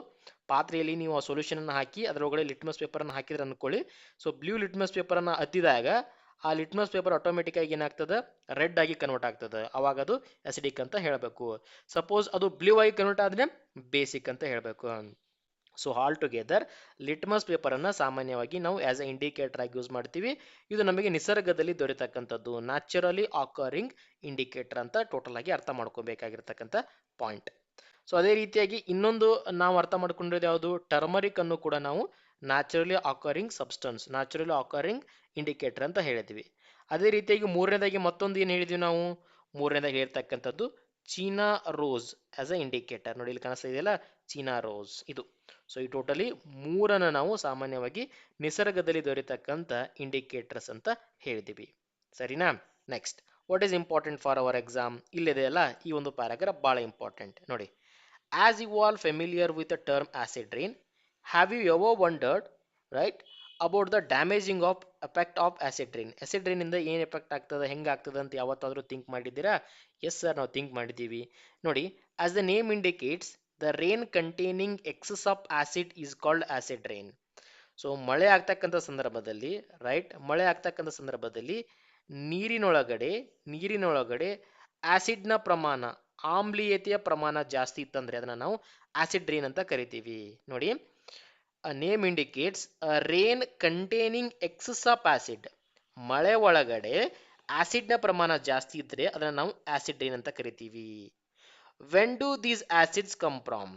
S1: ಪಾತ್ರೆಯಲ್ಲಿ ನೀವು ಆ ಸೊಲ್ಯೂಷನ್ ಅನ್ನು ಹಾಕಿ ಅದರೊಳಗಡೆ ಲಿಟ್ಮಸ್ ಪೇಪರ್ ಅನ್ನು ಹಾಕಿದ್ರೆ ಅನ್ಕೊಳ್ಳಿ, ಸೊ ಬ್ಲೂ ಲಿಟ್ಮಸ್ ಪೇಪರ್ ಅನ್ನು ಅದ್ದಿದಾಗ ಆ ಲಿಟ್ಮಸ್ ಪೇಪರ್ ಆಟೋಮೆಟಿಕ್ ಆಗಿ ಏನಾಗ್ತದೆ, ರೆಡ್ ಆಗಿ ಕನ್ವರ್ಟ್ ಆಗ್ತದೆ. ಅವಾಗ ಅದು ಅಸಿಡಿಕ್ ಅಂತ ಹೇಳಬೇಕು. ಸಪೋಸ್ ಅದು ಬ್ಲೂ ಆಗಿ ಕನ್ವರ್ಟ್ ಆದ್ರೆ ಬೇಸಿಕ್ ಅಂತ ಹೇಳಬೇಕು. So all together litmus paper ಅನ್ನ ಸಾಮಾನ್ಯವಾಗಿ ನಾವು ಆಸ್ ಎ ಇಂಡಿಕೇಟರ್ ಆಗಿ ಯೂಸ್ ಮಾಡ್ತೀವಿ. ಇದು ನಮಗೆ ನಿಸರ್ಗದಲ್ಲಿ ದೊರೆತಕ್ಕಂಥದ್ದು, ನ್ಯಾಚುರಲಿ ಆಕರಿಂಗ್ ಇಂಡಿಕೇಟರ್ ಅಂತ ಟೋಟಲ್ ಆಗಿ ಅರ್ಥ ಮಾಡ್ಕೋಬೇಕಾಗಿರ್ತಕ್ಕಂಥ ಪಾಯಿಂಟ್. ಸೊ ಅದೇ ರೀತಿಯಾಗಿ ಇನ್ನೊಂದು ನಾವು ಅರ್ಥ ಮಾಡ್ಕೊಂಡಿರೋದು ಯಾವುದು, ಟರ್ಮರಿಕ್ ಅನ್ನು ಕೂಡ ನಾವು naturally occurring substance, naturally occurring indicator ಅಂತ ಹೇಳಿದ್ವಿ. ಅದೇ ರೀತಿಯಾಗಿ ಮೂರನೇದಾಗಿ ಮತ್ತೊಂದು ಏನು ಹೇಳಿದ್ವಿ ನಾವು, ಮೂರನೇದಾಗಿ ಹೇಳಿರ್ತಕ್ಕಂಥದ್ದು China rose as a indicator. ನೋಡಿ ಇಲ್ಲಿ ಕಾಣಿಸ್ತಾ ಇದೆಯಲ್ಲ, ಚೀನಾ ರೋಸ್ ಇದು. ಸೊ ಈ ಟೋಟಲಿ ಮೂರನ್ನು ನಾವು ಸಾಮಾನ್ಯವಾಗಿ ನಿಸರ್ಗದಲ್ಲಿ ದೊರೆತಕ್ಕಂಥ ಇಂಡಿಕೇಟರ್ಸ್ ಅಂತ ಹೇಳಿದ್ದೀವಿ. ಸರಿನಾ? Next, what is important for our exam ಇಲ್ಲಿದೆ ಅಲ್ಲ, ಈ ಒಂದು ಪ್ಯಾರಾಗ್ರಾಫ್ ಬಹಳ ಇಂಪಾರ್ಟೆಂಟ್ ನೋಡಿ. As you all familiar with the term acid rain, have you ever wondered right about the damaging of effect of acid rain? Acid rain ಇಂದ ಏನು effect ಆಗ್ತದೆ, ಹೆಂಗೆ ಆಗ್ತದೆ ಅಂತ ಯಾವತ್ತಾದ್ರೂ ಥಿಂಕ್ ಮಾಡಿದ್ದೀರಾ? ಎಸ್ ಸರ್, ನಾವು ಥಿಂಕ್ ಮಾಡಿದ್ದೀವಿ. ನೋಡಿ, as the name indicates, the rain containing excess of acid is called acid rain. So ಮಳೆ ಆಗ್ತಕ್ಕಂಥ ಸಂದರ್ಭದಲ್ಲಿ ರೈಟ್, ಮಳೆ ಆಗ್ತಕ್ಕಂಥ ಸಂದರ್ಭದಲ್ಲಿ ನೀರಿನೊಳಗಡೆ ಆಸಿಡ್ನ ಪ್ರಮಾಣ, ಆಮ್ಲೀಯತೆಯ ಪ್ರಮಾಣ ಜಾಸ್ತಿ ಇತ್ತಂದ್ರೆ ಅದನ್ನ ನಾವು ಆಸಿಡ್ ರೈನ್ ಅಂತ ಕರಿತೀವಿ. ನೋಡಿ, a name indicates a rain containing excess of acid. ಮಳೆ ಒಳಗಡೆ ಆಸಿಡ್ನ ಪ್ರಮಾಣ ಜಾಸ್ತಿ ಇದ್ರೆ ಅದನ್ನ ನಾವು ಆಸಿಡ್ ರೈನ್ ಅಂತ ಕರಿತೀವಿ. when do these acids come from?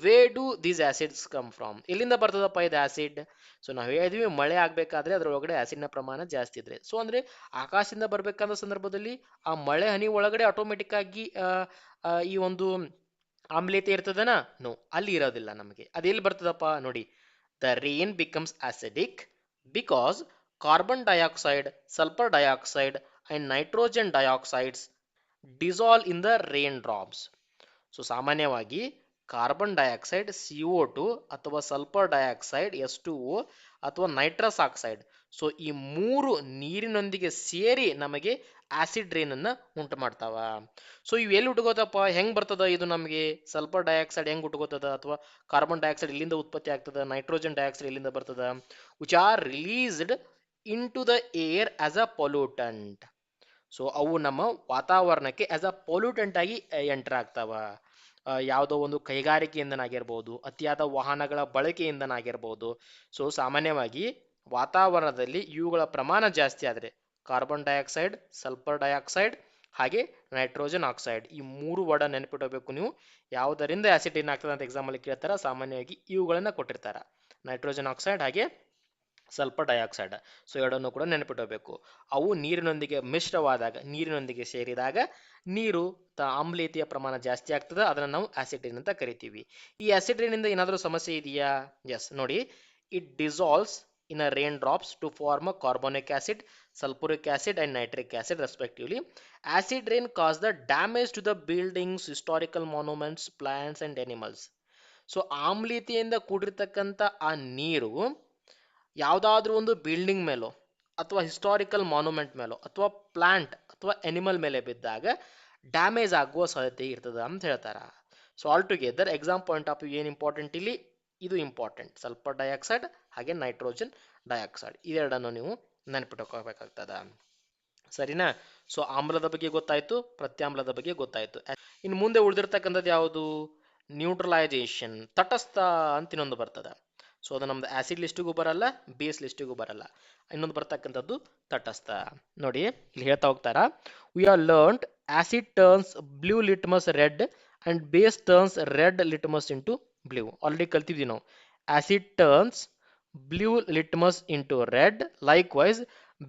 S1: where do these acids come from? ಎಲ್ಲಿಂದ ಬರ್ತದಪ್ಪ ಇದು ಆಸಿಡ್? ಸೊ ನಾವು ಹೇಳಿದ್ವಿ ಮಳೆ ಆಗ್ಬೇಕಾದ್ರೆ ಅದರೊಳಗಡೆ ಆಸಿಡ್ನ ಪ್ರಮಾಣ ಜಾಸ್ತಿ ಇದ್ರೆ, ಸೊ ಅಂದ್ರೆ ಆಕಾಶದಿಂದ ಬರ್ಬೇಕಂದ ಸಂದರ್ಭದಲ್ಲಿ ಆ ಮಳೆ ಹನಿ ಒಳಗಡೆ ಆಟೋಮೆಟಿಕ್ ಆಗಿ ಈ ಒಂದು ಆಮ್ಲೀಯತೆ ಇರ್ತದನ? ನೋ, ಅಲ್ಲಿ ಇರೋದಿಲ್ಲ ನಮಗೆ. ಅದೆಲ್ಲಿ ಬರ್ತದಪ್ಪ ನೋಡಿ, the rain becomes acidic because carbon dioxide, sulphur dioxide and nitrogen dioxides dissolve in the rain drops. So ಸಾಮಾನ್ಯವಾಗಿ ಕಾರ್ಬನ್ ಡೈಆಕ್ಸೈಡ್ CO2 ಅಥವಾ ಸಲ್ಫರ್ ಡೈಆಕ್ಸೈಡ್ S2O ಅಥವಾ ನೈಟ್ರಸ್ ಆಕ್ಸೈಡ್, ಸೊ ಈ ಮೂರು ನೀರಿನೊಂದಿಗೆ ಸೇರಿ ನಮಗೆ ಆಸಿಡ್ ರೈನ್ ಅನ್ನ ಉಂಟು ಮಾಡ್ತಾವ. ಸೊ ಇವು ಎಲ್ಲಿ ಹುಟ್ಕೋತಪ್ಪ, ಹೆಂಗ್ ಬರ್ತದ ಇದು ನಮಗೆ? ಸಲ್ಫರ್ ಡೈಆಕ್ಸೈಡ್ ಹೆಂಗ್ ಹುಟ್ಕೋತದ, ಅಥವಾ ಕಾರ್ಬನ್ ಡೈಆಕ್ಸೈಡ್ ಇಲ್ಲಿಂದ ಉತ್ಪತ್ತಿ ಆಗ್ತದ, ನೈಟ್ರೋಜನ್ ಡೈಆಕ್ಸೈಡ್ ಇಲ್ಲಿಂದ ಬರ್ತದ, which are released into the air as a pollutant. So ಅವು ನಮ್ಮ ವಾತಾವರಣಕ್ಕೆ ಆಸ್ ಅ ಪೊಲ್ಯೂಟೆಂಟ್ ಆಗಿ ಎಂಟರ್ ಆಗ್ತಾವ. ಯಾವುದೋ ಒಂದು ಕೈಗಾರಿಕೆಯಿಂದನಾಗಿರ್ಬೋದು, ಅತಿಯಾದ ವಾಹನಗಳ ಬಳಕೆಯಿಂದನಾಗಿರ್ಬೋದು. ಸೊ ಸಾಮಾನ್ಯವಾಗಿ ವಾತಾವರಣದಲ್ಲಿ ಇವುಗಳ ಪ್ರಮಾಣ ಜಾಸ್ತಿ ಆದರೆ ಕಾರ್ಬನ್ ಡೈಆಕ್ಸೈಡ್, ಸಲ್ಫರ್ ಡೈಆಕ್ಸೈಡ್ ಹಾಗೆ ನೈಟ್ರೋಜನ್ ಆಕ್ಸೈಡ್, ಈ ಮೂರು ವರ್ಡ್ ನೆನಪಿಡಬೇಕು ನೀವು. ಯಾವುದರಿಂದ ಆಸಿಡ್ ರೈನ್ ಆಗ್ತದೆ ಅಂತ ಎಕ್ಸಾಮ್ ಅಲ್ಲಿ ಕೇಳ್ತಾರ, ಸಾಮಾನ್ಯವಾಗಿ ಇವುಗಳನ್ನ ಕೊಟ್ಟಿರ್ತಾರ, ನೈಟ್ರೋಜನ್ ಆಕ್ಸೈಡ್ ಹಾಗೆ ಸಲ್ಫರ್ ಡೈಆಕ್ಸೈಡ್. ಸೊ ಎರಡನ್ನು ಕೂಡ ನೆನಪಿಡಬೇಕು. ಅವು ನೀರಿನೊಂದಿಗೆ ಮಿಶ್ರವಾದಾಗ, ನೀರಿನೊಂದಿಗೆ ಸೇರಿದಾಗ ನೀರು ಆಮ್ಲೀಯತೆಯ ಪ್ರಮಾಣ ಜಾಸ್ತಿ ಆಗ್ತದೆ, ಅದನ್ನು ನಾವು ಆಸಿಡ್ ರೈನ್ ಅಂತ ಕರಿತೀವಿ. ಈ ಆಸಿಡ್ ರೈನ್ ಇಂದ ಏನಾದರೂ ಸಮಸ್ಯೆ ಇದೆಯಾ? ಎಸ್, ನೋಡಿ, it dissolves in a raindrops to form a carbonic acid, sulfuric acid and nitric acid respectively. Acid rain cause the damage to the buildings, historical monuments, plants and animals. So ಆಮ್ಲೀಯತೆಯಿಂದ ಕೂಡಿರ್ತಕ್ಕಂಥ ಆ ನೀರು ಯಾವುದಾದ್ರೂ ಒಂದು building ಮೇಲೋ ಅಥವಾ historical monument ಮೇಲೋ ಅಥವಾ plant ಅಥವಾ animal ಮೇಲೆ ಬಿದ್ದಾಗ ಡ್ಯಾಮೇಜ್ ಆಗುವ ಸಾಧ್ಯತೆ ಇರ್ತದೆ ಅಂತ ಹೇಳ್ತಾರೆ. So all together exam point of view ಏನು ಇಂಪಾರ್ಟೆಂಟ್ ಇಲ್ಲಿ, ಇದು ಇಂಪಾರ್ಟೆಂಟ್, ಸಲ್ಫರ್ ಡೈಆಕ್ಸೈಡ್ ಹಾಗೆ ನೈಟ್ರೋಜನ್ ಡೈಆಕ್ಸೈಡ್ ಇದೆರಡನ್ನು ನೀವು ನೆನಪಿಟ್ಕೋಬೇಕಾಗ್ತದ. ಸರಿನಾ? ಸೊ ಆಮ್ಲದ ಬಗ್ಗೆ ಗೊತ್ತಾಯ್ತು, ಪ್ರತ್ಯಾಮ್ಲದ ಬಗ್ಗೆ ಗೊತ್ತಾಯ್ತು. ಇನ್ನು ಮುಂದೆ ಉಳಿದಿರ್ತಕ್ಕಂಥದ್ದು ಯಾವುದು? ನ್ಯೂಟ್ರಲೈಸೇಷನ್, ತಟಸ್ಥ ಅಂತ ಇನ್ನೊಂದು ಬರ್ತದೆ. ಸೊ ಅದು ನಮ್ದು ಆಸಿಡ್ ಲಿಸ್ಟಿಗೂ ಬರಲ್ಲ, ಬೇಸ್ ಲಿಸ್ಟಿಗೂ ಬರಲ್ಲ. ಇನ್ನೊಂದು ಬರ್ತಕ್ಕಂಥದ್ದು ತಟಸ್ಥ. ನೋಡಿ ಇಲ್ಲಿ ಹೇಳ್ತಾ ಹೋಗ್ತಾರ, we are learned acid turns blue litmus red and base turns red litmus into blue. Already ಕಲ್ತಿದ್ವಿ ನಾವು. Acid turns blue litmus into red. Likewise,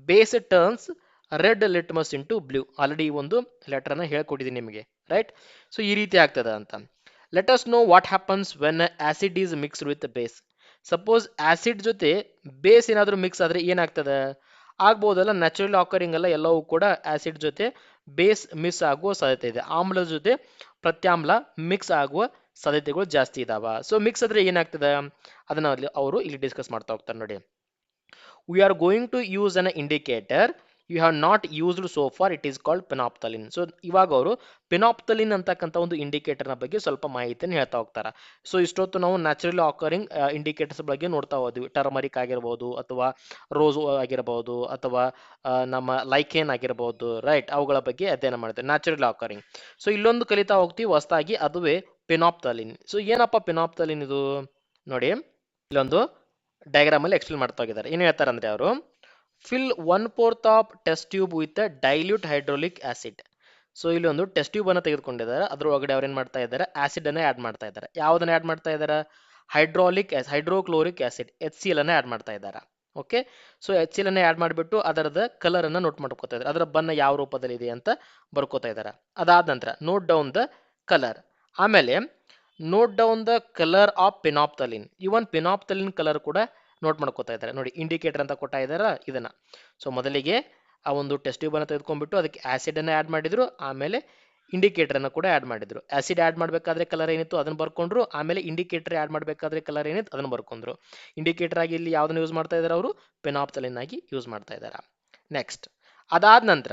S1: base turns red litmus into blue. Already ಈ ಒಂದು ಲೆಟರ್ನ ಹೇಳ್ಕೊಟ್ಟಿದ್ದೀನಿ ನಿಮಗೆ, ರೈಟ್? ಸೊ ಈ ರೀತಿ ಆಗ್ತದೆ ಅಂತ. Let us know what happens when acid is mixed with base. Suppose acid ಜೊತೆ ಬೇಸ್ ಏನಾದರೂ ಮಿಕ್ಸ್ ಆದರೆ ಏನಾಗ್ತದೆ? ಆಗ್ಬೋದಲ್ಲ, ನ್ಯಾಚುರಲ್ ಆಕರಿಂಗ್ ಅಲ್ಲ, ಎಲ್ಲವೂ ಕೂಡ ಆಸಿಡ್ ಜೊತೆ ಬೇಸ್ ಮಿಕ್ಸ್ ಆಗುವ ಸಾಧ್ಯತೆ ಇದೆ. ಆಮ್ಲದ ಜೊತೆ ಪ್ರತ್ಯಾಮ್ಲ ಮಿಕ್ಸ್ ಆಗುವ ಸಾಧ್ಯತೆಗಳು ಜಾಸ್ತಿ ಇದಾವ. ಸೊ ಮಿಕ್ಸ್ ಆದ್ರೆ ಏನಾಗ್ತದೆ ಅದನ್ನ ಅವರು ಇಲ್ಲಿ ಡಿಸ್ಕಸ್ ಮಾಡ್ತಾ ಹೋಗ್ತಾರೆ ನೋಡಿ. We are going to use an indicator you have not used so far. It is called phenolphthalein. So ಇವಾಗ ಅವರು ಪೆನಾಪ್ತಲಿನ್ ಅಂತಕ್ಕಂಥ ಒಂದು ಇಂಡಿಕೇಟರ್ನ ಬಗ್ಗೆ ಸ್ವಲ್ಪ ಮಾಹಿತಿಯನ್ನು ಹೇಳ್ತಾ ಹೋಗ್ತಾರೆ. ಸೊ ಇಷ್ಟೊತ್ತು ನಾವು ನ್ಯಾಚುರಲಿ ಆಕರಿಂಗ್ ಇಂಡಿಕೇಟರ್ಸ್ ಬಗ್ಗೆ ನೋಡ್ತಾ ಹೋದ್ವಿ. ಟರ್ಮರಿಕ್ ಆಗಿರ್ಬೋದು, ಅಥವಾ ರೋಸ್ ಆಗಿರ್ಬೋದು, ಅಥವಾ ನಮ್ಮ ಲೈಕೇನ್ ಆಗಿರ್ಬೋದು, ರೈಟ್? ಅವುಗಳ ಬಗ್ಗೆ ಅಧ್ಯಯನ ಮಾಡ್ತೇವೆ, ನ್ಯಾಚುರಲ್ ಆಕರಿಂಗ್. ಸೊ ಇಲ್ಲೊಂದು ಕಲಿತಾ ಹೋಗ್ತೀವಿ ಹೊಸದಾಗಿ, ಅದುವೇ ಪೆನಾಪ್ತಲಿನ್. ಸೊ ಏನಪ್ಪ ಪೆನಾಪ್ತಲಿನ್ ಇದು ನೋಡಿ, ಇಲ್ಲೊಂದು ಡಯಾಗ್ರಾಮ್ ಅಲ್ಲಿ ಎಕ್ಸ್ಪ್ಲೇನ್ ಮಾಡ್ತಾ ಹೋಗಿದ್ದಾರೆ. ಏನು ಹೇಳ್ತಾರೆ ಅಂದ್ರೆ ಅವರು, fill 1/4 of test tube with dilute hydraulic acid. So ಇಲ್ಲಿ ಒಂದು ಟೆಸ್ಟ್ ಟ್ಯೂಬ್ ಅನ್ನು ತೆಗೆದುಕೊಂಡಿದ್ದಾರೆ, ಅದ್ರ ಒಳಗಡೆ ಅವ್ರು ಏನ್ ಮಾಡ್ತಾ ಇದ್ದಾರೆ, ಆಸಿಡ್ ಅನ್ನ ಆಡ್ ಮಾಡ್ತಾ ಇದ್ದಾರೆ. ಯಾವುದನ್ನ ಆಡ್ ಮಾಡ್ತಾ ಇದ್ದಾರೆ? ಹೈಡ್ರೋಕ್ಲೋರಿಕ್ ಆಸಿಡ್, HCl ಅನ್ನ ಆಡ್ ಮಾಡ್ತಾ ಇದ್ದಾರೆ. ಓಕೆ, ಸೊ HCl ಅನ್ನ ಆಡ್ ಮಾಡಿಬಿಟ್ಟು ಅದರದ ಕಲರ್ ಅನ್ನ ನೋಟ್ ಮಾಡ್ಕೋತಾ ಇದ್ದಾರೆ, ಅದರ ಬಣ್ಣ ಯಾವ ರೂಪದಲ್ಲಿ ಇದೆ ಅಂತ ಬರ್ಕೋತಾ ಇದ್ದಾರೆ. ಅದಾದ ನಂತರ ನೋಟ್ ಡೌನ್ ದ ಕಲರ್. ಆಮೇಲೆ note down the colour of phenolphthalein. Even phenolphthalein colour ಕೂಡ ನೋಟ್ ಮಾಡ್ಕೋತಾ ಇದ್ದಾರೆ ನೋಡಿ. ಇಂಡಿಕೇಟರ್ ಅಂತ ಕೊಟ್ಟ ಇದ್ದಾರ ಇದನ್ನ. ಸೊ ಮೊದಲಿಗೆ ಆ ಒಂದು ಟೆಸ್ಟ್ ಟ್ಯೂಬ್ ಅನ್ನು ತೆಗೆದುಕೊಂಡ್ಬಿಟ್ಟು ಅದಕ್ಕೆ ಆಸಿಡ್ ಅನ್ನ ಆಡ್ ಮಾಡಿದ್ರು, ಆಮೇಲೆ ಇಂಡಿಕೇಟರ್ ಅನ್ನು ಕೂಡ ಆಡ್ ಮಾಡಿದ್ರು. ಆಸಿಡ್ ಆಡ್ ಮಾಡಬೇಕಾದ್ರೆ ಕಲರ್ ಏನಿತ್ತು ಅದನ್ನ ಬರ್ಕೊಂಡ್ರು, ಆಮೇಲೆ ಇಂಡಿಕೇಟರ್ ಆಡ್ ಮಾಡಬೇಕಾದ್ರೆ ಕಲರ್ ಏನಿತ್ತು ಅದನ್ನ ಬರ್ಕೊಂಡ್ರು. ಇಂಡಿಕೇಟರ್ ಆಗಿ ಇಲ್ಲಿ ಯಾವ್ದನ್ನ ಯೂಸ್ ಮಾಡ್ತಾ ಇದ್ದಾರೆ ಅವರು? ಪೆನಾಪ್ತಲಿನ್ ಆಗಿ ಯೂಸ್ ಮಾಡ್ತಾ ಇದ್ದಾರೆ. ನೆಕ್ಸ್ಟ್ ಅದಾದ ನಂತರ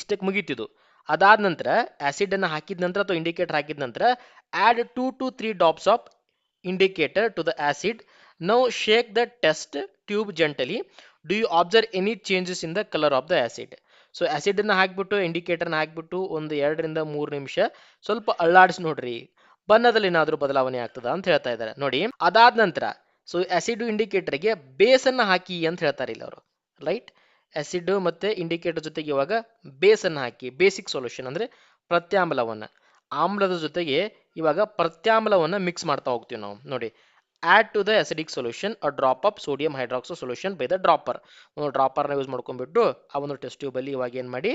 S1: ಇಷ್ಟಕ್ಕೆ ಮುಗೀತಿದ್ದು. ಅದಾದ ನಂತರ ಆಸಿಡ್ ಅನ್ನು ಹಾಕಿದ ನಂತರ ಅಥವಾ ಇಂಡಿಕೇಟರ್ ಹಾಕಿದ ನಂತರ add 2 to 3 drops of indicator to the acid. Now shake the test tube gently. Do you observe any changes in the color of the acid? So acid ಅನ್ನ ಹಾಕ್ಬಿಟ್ಟು ಇಂಡಿಕೇಟರ್ನ ಹಾಕ್ಬಿಟ್ಟು ಒಂದು 2 ರಿಂದ 3 ನಿಮಿಷ ಸ್ವಲ್ಪ ಅಳ್ಳಾಡಿಸಿ ನೋಡ್ರಿ, ಬಣ್ಣದಲ್ಲಿ ಏನಾದರೂ ಬದಲಾವಣೆ ಆಗ್ತದ ಅಂತ ಹೇಳ್ತಾ ಇದ್ದಾರೆ ನೋಡಿ. ಅದಾದ ನಂತರ ಸೊ ಆಸಿಡ್ ಇಂಡಿಕೇಟರ್ಗೆ ಬೇಸ್ ಅನ್ನ ಹಾಕಿ ಅಂತ ಹೇಳ್ತಾರೆ ಇಲ್ಲಿ ಅವರು, ರೈಟ್? ಆಸಿಡ್ ಮತ್ತೆ ಇಂಡಿಕೇಟರ್ ಜೊತೆಗೆ ಇವಾಗ ಬೇಸ್ ಅನ್ನ ಹಾಕಿ, ಬೇಸಿಕ್ ಸೊಲ್ಯೂಷನ್ ಅಂದ್ರೆ ಪ್ರತ್ಯಾಮ್ಲವನ್ನ, ಆಮ್ಲದ ಜೊತೆಗೆ ಇವಾಗ ಪ್ರತ್ಯಾಮ್ಲವನ್ನ ಮಿಕ್ಸ್ ಮಾಡ್ತಾ ಹೋಗ್ತೀವಿ ನಾವು ನೋಡಿ. Add to the acidic solution a drop of sodium hydroxide solution by the dropper. ಒಂದು ಡ್ರಾಪರ್ನ ಯೂಸ್ ಮಾಡ್ಕೊಂಡ್ಬಿಟ್ಟು ಆ ಒಂದು ಟೆಸ್ಟ್ ಟ್ಯೂಬ್ ಅಲ್ಲಿ ಇವಾಗ ಏನು ಮಾಡಿ,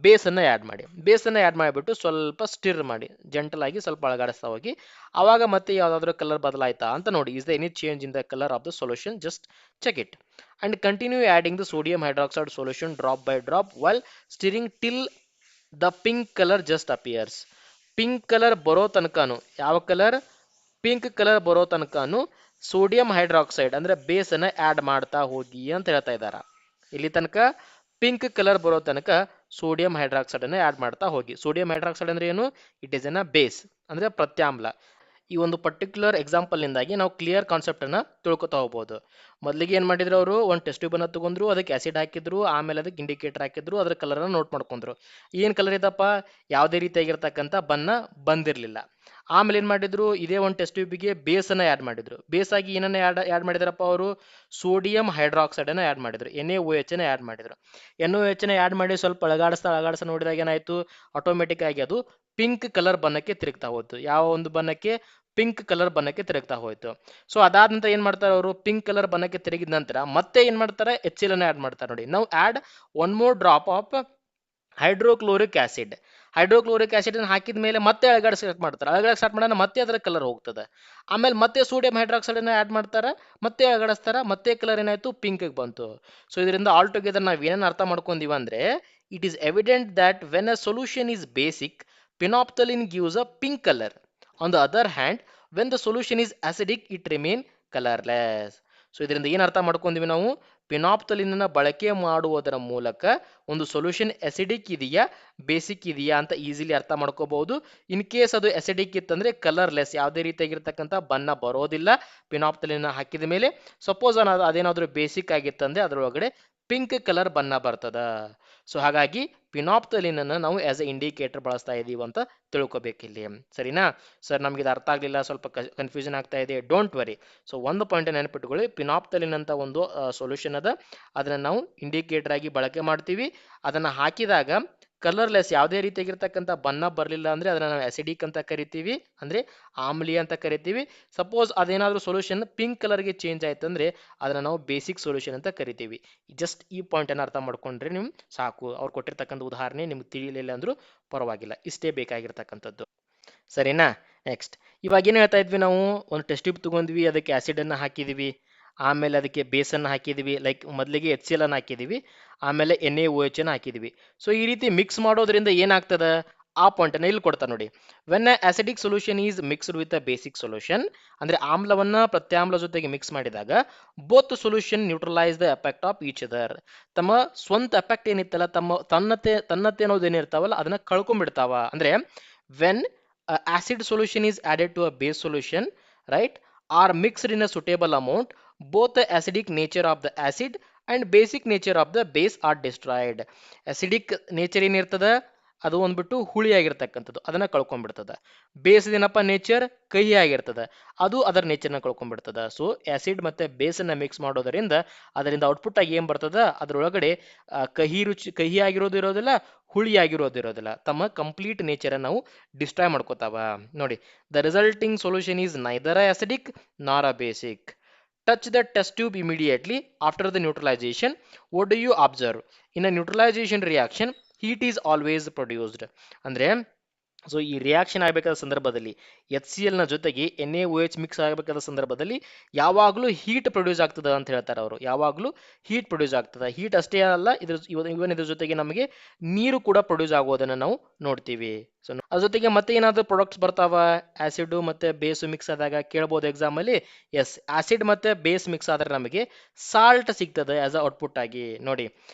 S1: ಬೇಸನ್ನು ಆ್ಯಡ್ ಮಾಡಿ. ಬೇಸನ್ನು ಆ್ಯಡ್ ಮಾಡಿಬಿಟ್ಟು ಸ್ವಲ್ಪ ಸ್ಟಿರ್ ಮಾಡಿ, ಜೆಂಟಲ್ ಆಗಿ ಸ್ವಲ್ಪ ಅಳಗಾಡಿಸ್ತಾ ಹೋಗಿ. ಆವಾಗ ಮತ್ತೆ ಯಾವುದಾದ್ರೂ ಕಲರ್ ಬದಲಾಯ್ತಾ ಅಂತ ನೋಡಿ. Is the any change in the colour of the solution? Just check it and continue adding the sodium hydroxide solution drop by drop while stirring till the pink colour just appears. Pink colour ಬರೋ ತನಕನು, ಯಾವ colour? Pink colour ಬರೋ ತನಕನು sodium hydroxide ಅಂದ್ರೆ ಬೇಸನ್ನು add ಮಾಡ್ತಾ ಹೋಗಿ ಅಂತ ಹೇಳ್ತಾ ಇದ್ದಾರೆ. ಇಲ್ಲಿ ತನಕ ಪಿಂಕ್ ಕಲರ್ ಬರೋ ತನಕ ಸೋಡಿಯಂ ಹೈಡ್ರಾಕ್ಸೈಡ್ ಅನ್ನು ಆ್ಯಡ್ ಮಾಡ್ತಾ ಹೋಗಿ. ಸೋಡಿಯಂ ಹೈಡ್ರಾಕ್ಸೈಡ್ ಅಂದ್ರೆ ಏನು? It is N a base, ಅಂದ್ರೆ ಪ್ರತ್ಯಾಮ್ಲ. ಈ ಒಂದು ಪರ್ಟಿಕ್ಯುಲರ್ ಎಕ್ಸಾಂಪಲ್ನಿಂದಾಗಿ ನಾವು ಕ್ಲಿಯರ್ ಕಾನ್ಸೆಪ್ಟ್ ಅನ್ನ ತಿಳ್ಕೊತಾ ಹೋಗ್ಬೋದು. ಮೊದಲಿಗೆ ಏನು ಮಾಡಿದ್ರು ಅವರು, ಒಂದು ಟೆಸ್ಟ್ ಟ್ಯೂಬ್ ಅನ್ನ ತಗೊಂಡ್ರು, ಅದಕ್ಕೆ ಆಸಿಡ್ ಹಾಕಿದ್ರು, ಆಮೇಲೆ ಅದಕ್ಕೆ ಇಂಡಿಕೇಟರ್ ಹಾಕಿದ್ರು, ಅದರ ಕಲರ್ ಅನ್ನ ನೋಟ್ ಮಾಡ್ಕೊಂಡ್ರು. ಏನು ಕಲರ್ ಇದಪ್ಪ? ಯಾವುದೇ ರೀತಿಯಾಗಿರ್ತಕ್ಕಂಥ ಬಣ್ಣ ಬಂದಿರಲಿಲ್ಲ. ಆಮೇಲೆ ಏನು ಮಾಡಿದ್ರು, ಇದೇ ಒಂದು ಟೆಸ್ಟ್ ಟ್ಯೂಬಿಗೆ ಬೇಸನ್ನು ಆ್ಯಡ್ ಮಾಡಿದ್ರು. ಬೇಸ್ ಆಗಿ ಏನನ್ನ ಆ್ಯಡ್ ಮಾಡಿದಾರಪ್ಪ ಅವರು? ಸೋಡಿಯಂ ಹೈಡ್ರಾಕ್ಸೈಡ್ ಅನ್ನು ಆ್ಯಡ್ ಮಾಡಿದ್ರು, NaOH ಅನ್ನು ಆ್ಯಡ್ ಮಾಡಿದ್ರು. NaOH ಅನ್ನು ಆ್ಯಡ್ ಮಾಡಿ ಸ್ವಲ್ಪ ಅಳಗಾಡಿಸ್ತಾ ನೋಡಿದಾಗ ಏನಾಯ್ತು, ಆಟೋಮೆಟಿಕ್ ಆಗಿ ಅದು ಪಿಂಕ್ ಕಲರ್ ಬಣ್ಣಕ್ಕೆ ತಿರುಗ್ತಾ ಹೋಯ್ತು. ಯಾವ ಒಂದು ಬಣ್ಣಕ್ಕೆ? ಪಿಂಕ್ ಕಲರ್ ಬಣ್ಣಕ್ಕೆ ತಿರುಗ್ತಾ ಹೋಯ್ತು. ಸೊ ಅದಾದ ನಂತರ ಏನ್ ಮಾಡ್ತಾರೆ ಅವರು, ಪಿಂಕ್ ಕಲರ್ ಬಣ್ಣಕ್ಕೆ ತಿರುಗಿದ ನಂತರ ಮತ್ತೆ ಏನ್ ಮಾಡ್ತಾರೆ, HCl ಅನ್ನು ಆ್ಯಡ್ ಮಾಡ್ತಾರೆ ನೋಡಿ. ನಾವು add 1 more drop of hydrochloric acid. Hydrochloric acid ಹಾಕಿದ ಮೇಲೆ ಮತ್ತೆ ಅಳಗಡೆ ಸ್ಟಾರ್ಟ್ ಮಾಡ್ತಾರೆ. ಅಳಗಡೆ ಸ್ಟಾರ್ಟ್ ಮಾಡೋಣ ಮತ್ತೆ ಅದರ ಕಲರ್ ಹೋಗ್ತದೆ. ಆಮೇಲೆ ಮತ್ತೆ ಸೋಡಿಯಂ ಹೈಡ್ರಾಕ್ಸೈಡ್ ಅನ್ನ ಆ್ಯಡ್ ಮಾಡ್ತಾರೆ, ಮತ್ತೆ ಅಳಗಡಿಸ್ತಾರೆ, ಮತ್ತೆ ಕಲರ್ ಏನಾಯ್ತು, ಪಿಂಕ್ ಬಂತು. ಸೊ ಇದರಿಂದ ಆಲ್ ಟುಗೆದರ್ ನಾವು ಏನೇನು ಅರ್ಥ ಮಾಡ್ಕೊಂತೀವಿ ಅಂದ್ರೆ, it is evident that when a solution is basic, phenolphthalein gives a pink color. On the other hand, when the solution is acidic, it remain colorless. So ಇದರಿಂದ ಏನು ಅರ್ಥ ಮಾಡ್ಕೊಂತೀವಿ ನಾವು, ಫಿನಾಪ್ತಲಿನ್ ಅನ್ನ ಬಳಕೆ ಮಾಡುವುದರ ಮೂಲಕ ಒಂದು ಸೊಲ್ಯೂಷನ್ ಅಸಿಡಿಕ್ ಇದೆಯಾ ಬೇಸಿಕ್ ಇದೆಯಾ ಅಂತ ಈಸಿಲಿ ಅರ್ಥ ಮಾಡ್ಕೋಬಹುದು. ಇನ್ ಕೇಸ್ ಅದು ಅಸಿಡಿಕ್ ಇತ್ತಂದ್ರೆ ಕಲರ್ಲೆಸ್, ಯಾವುದೇ ರೀತಿಯಾಗಿರ್ತಕ್ಕಂಥ ಬಣ್ಣ ಬರೋದಿಲ್ಲ ಫಿನಾಪ್ತಲಿನ್ ಹಾಕಿದ ಮೇಲೆ. ಸಪೋಸ್ ಅದೇನಾದ್ರೂ ಬೇಸಿಕ್ ಆಗಿತ್ತಂದ್ರೆ ಅದರೊಳಗಡೆ ಪಿಂಕ್ ಕಲರ್ ಬಣ್ಣ ಬರ್ತದ. ಸೊ ಹಾಗಾಗಿ ಫಿನಾಪ್ತಲಿನ್ ಅನ್ನು ನಾವು ಆಸ್ ಎ ಇಂಡಿಕೇಟರ್ ಬಳಸ್ತಾ ಇದೀವಿ ಅಂತ ತಿಳ್ಕೊಬೇಕಿಲ್ಲಿ, ಸರಿನಾ ಸರ್? ನಮ್ಗೆ ಇದು ಅರ್ಥ ಆಗಲಿಲ್ಲ, ಸ್ವಲ್ಪ ಕನ್ಫ್ಯೂಷನ್ ಆಗ್ತಾ ಇದೆ, ಡೋಂಟ್ ವರಿ. ಸೊ ಒಂದು ಪಾಯಿಂಟ್ ನೆನಪಿಟ್ಕೊಳ್ಳಿ, ಫಿನಾಪ್ತಲಿನ್ ಅಂತ ಒಂದು ಸೊಲ್ಯೂಷನ್ ಅದ, ಅದನ್ನ ನಾವು ಇಂಡಿಕೇಟರ್ ಆಗಿ ಬಳಕೆ ಮಾಡ್ತೀವಿ. ಅದನ್ನ ಹಾಕಿದಾಗ ಕಲರ್ಲೆಸ್ ಯಾವುದೇ ರೀತಿಯಾಗಿರ್ತಕ್ಕಂಥ ಬಣ್ಣ ಬರಲಿಲ್ಲ ಅಂದ್ರೆ ಅದನ್ನ ನಾವು ಅಸಿಡಿಕ್ ಅಂತ ಕರಿತೀವಿ, ಅಂದ್ರೆ ಆಮ್ಲೀಯ ಅಂತ ಕರಿತೀವಿ. ಸಪೋಸ್ ಅದೇನಾದ್ರೂ ಸೊಲ್ಯೂಷನ್ ಪಿಂಕ್ ಕಲರ್ಗೆ ಚೇಂಜ್ ಆಯ್ತು ಅಂದ್ರೆ ಅದನ್ನ ನಾವು ಬೇಸಿಕ್ ಸೊಲ್ಯೂಷನ್ ಅಂತ ಕರಿತೀವಿ. ಜಸ್ಟ್ ಈ ಪಾಯಿಂಟ್ ಅನ್ನ ಅರ್ಥ ಮಾಡ್ಕೊಂಡ್ರೆ ನಿಮ್ ಸಾಕು. ಅವ್ರು ಕೊಟ್ಟಿರ್ತಕ್ಕಂಥ ಉದಾಹರಣೆ ನಿಮ್ಗೆ ತಿಳಿಲಿಲ್ಲ ಅಂದ್ರೂ ಪರವಾಗಿಲ್ಲ, ಇಷ್ಟೇ ಬೇಕಾಗಿರ್ತಕ್ಕಂಥದ್ದು. ಸರಿನಾ? ನೆಕ್ಸ್ಟ್, ಇವಾಗ ಏನು ಹೇಳ್ತಾ ಇದ್ವಿ ನಾವು, ಒಂದು ಟೆಸ್ಟ್ ಟ್ಯೂಬ್ ತಗೊಂಡ್ವಿ, ಅದಕ್ಕೆ ಆಸಿಡನ್ನು ಹಾಕಿದ್ವಿ, ಆಮೇಲೆ ಅದಕ್ಕೆ ಬೇಸನ್ನು ಹಾಕಿದ್ವಿ, ಲೈಕ್ ಮೊದಲಿಗೆ ಎಚ್ ಸಿ ಎಲ್ ಅನ್ನು ಹಾಕಿದ್ವಿ, ಆಮೇಲೆ ಎನ್ ಎ ಓ ಎಚ್ ಅನ್ನು ಹಾಕಿದ್ವಿ. ಸೊ ಈ ರೀತಿ ಮಿಕ್ಸ್ ಮಾಡೋದ್ರಿಂದ ಏನಾಗ್ತದ ಆ ಪಾಯಿಂಟನ್ನು ಇಲ್ಲಿ ಕೊಡ್ತಾ ನೋಡಿ. When acidic solution is mixed with a basic solution, ಅಂದ್ರೆ ಆಮ್ಲವನ್ನ ಪ್ರತ್ಯಾಮ್ಲ ಜೊತೆಗೆ ಮಿಕ್ಸ್ ಮಾಡಿದಾಗ both solution neutralise the effect of each other, ತಮ್ಮ ಸ್ವಂತ ಎಫೆಕ್ಟ್ ಏನಿತ್ತಲ್ಲ, ತನ್ನತೆ ಅನ್ನೋದು ಏನಿರ್ತಾವಲ್ಲ ಅದನ್ನ ಕಳ್ಕೊಂಡ್ಬಿಡ್ತಾವ. ಅಂದ್ರೆ when acid solution is added to a base solution, right, are mixed in a suitable amount, both the acidic nature of the acid and basic nature of the base are destroyed. acidic nature ಏನಿರ್ತದ ಅದು ಒಂದ್ಬಿಟ್ಟು ಹುಳಿ ಆಗಿರ್ತಕ್ಕಂಥದ್ದು, ಅದನ್ನ ಕಳ್ಕೊಂಡ್ಬಿಡ್ತದ. Base ಏನಪ್ಪ nature, ಕಹಿ ಆಗಿರ್ತದ, ಅದು ಅದರ ನೇಚರ್ನ ಕಳ್ಕೊಂಡ್ಬಿಡ್ತದ. ಸೊ ಆಸಿಡ್ ಮತ್ತೆ ಬೇಸನ್ನ ಮಿಕ್ಸ್ ಮಾಡೋದರಿಂದ ಅದರಿಂದ ಔಟ್ಪುಟ್ ಆಗಿ ಏನ್ ಬರ್ತದ, ಅದರೊಳಗಡೆ ಕಹಿ ರುಚಿ, ಕಹಿ ಆಗಿರೋದು ಇರೋದಿಲ್ಲ, ಹುಳಿ ಆಗಿರೋದು ಇರೋದಿಲ್ಲ, ತಮ್ಮ ಕಂಪ್ಲೀಟ್ ನೇಚರ್ ನಾವು ಡಿಸ್ಟ್ರಾಯ್ ಮಾಡ್ಕೋತಾವ. ನೋಡಿ, the resulting solution is neither acidic nor a basic. Touch the test tube immediately after the neutralization. What do you observe? In a neutralization reaction, heat is always produced. ಅಂದ್ರೆ so ಈ reaction ಆಗಬೇಕಾದ ಸಂದರ್ಭದಲ್ಲಿ H C L ನ ಜೊತೆಗೆ N A O H mix ಆಗಬೇಕಾದ ಸಂದರ್ಭದಲ್ಲಿ ಯಾವಾಗಲೂ heat produce ಆಗ್ತದ ಅಂತ ಹೇಳ್ತಾರೆ ಅವರು. ಯಾವಾಗಲೂ ಹೀಟ್ ಪ್ರೊಡ್ಯೂಸ್ ಆಗ್ತದ. ಹೀಟ್ ಅಷ್ಟೇ ಅಲ್ಲ, ಇವನ್ ಇದ್ರ ಜೊತೆಗೆ ನಮಗೆ ನೀರು ಕೂಡ ಪ್ರೊಡ್ಯೂಸ್ ಆಗೋದನ್ನ ನಾವು ನೋಡ್ತೀವಿ. ಸೊ ಅದ್ರ ಜೊತೆಗೆ ಮತ್ತೆ ಏನಾದ್ರು ಪ್ರಾಡಕ್ಟ್ಸ್ ಬರ್ತಾವ ಆಸಿಡ್ ಮತ್ತೆ ಬೇಸ್ ಮಿಕ್ಸ್ ಆದಾಗ, ಕೇಳ್ಬೋದು ಎಕ್ಸಾಮ್ ಅಲ್ಲಿ. ಎಸ್, ಆಸಿಡ್ ಮತ್ತೆ ಬೇಸ್ ಮಿಕ್ಸ್ ಆದ್ರೆ ನಮಗೆ ಸಾಲ್ಟ್ ಸಿಗ್ತದೆ ಆಸ್ ಅ ಔಟ್ಪುಟ್ ಆಗಿ. ನೋಡಿ,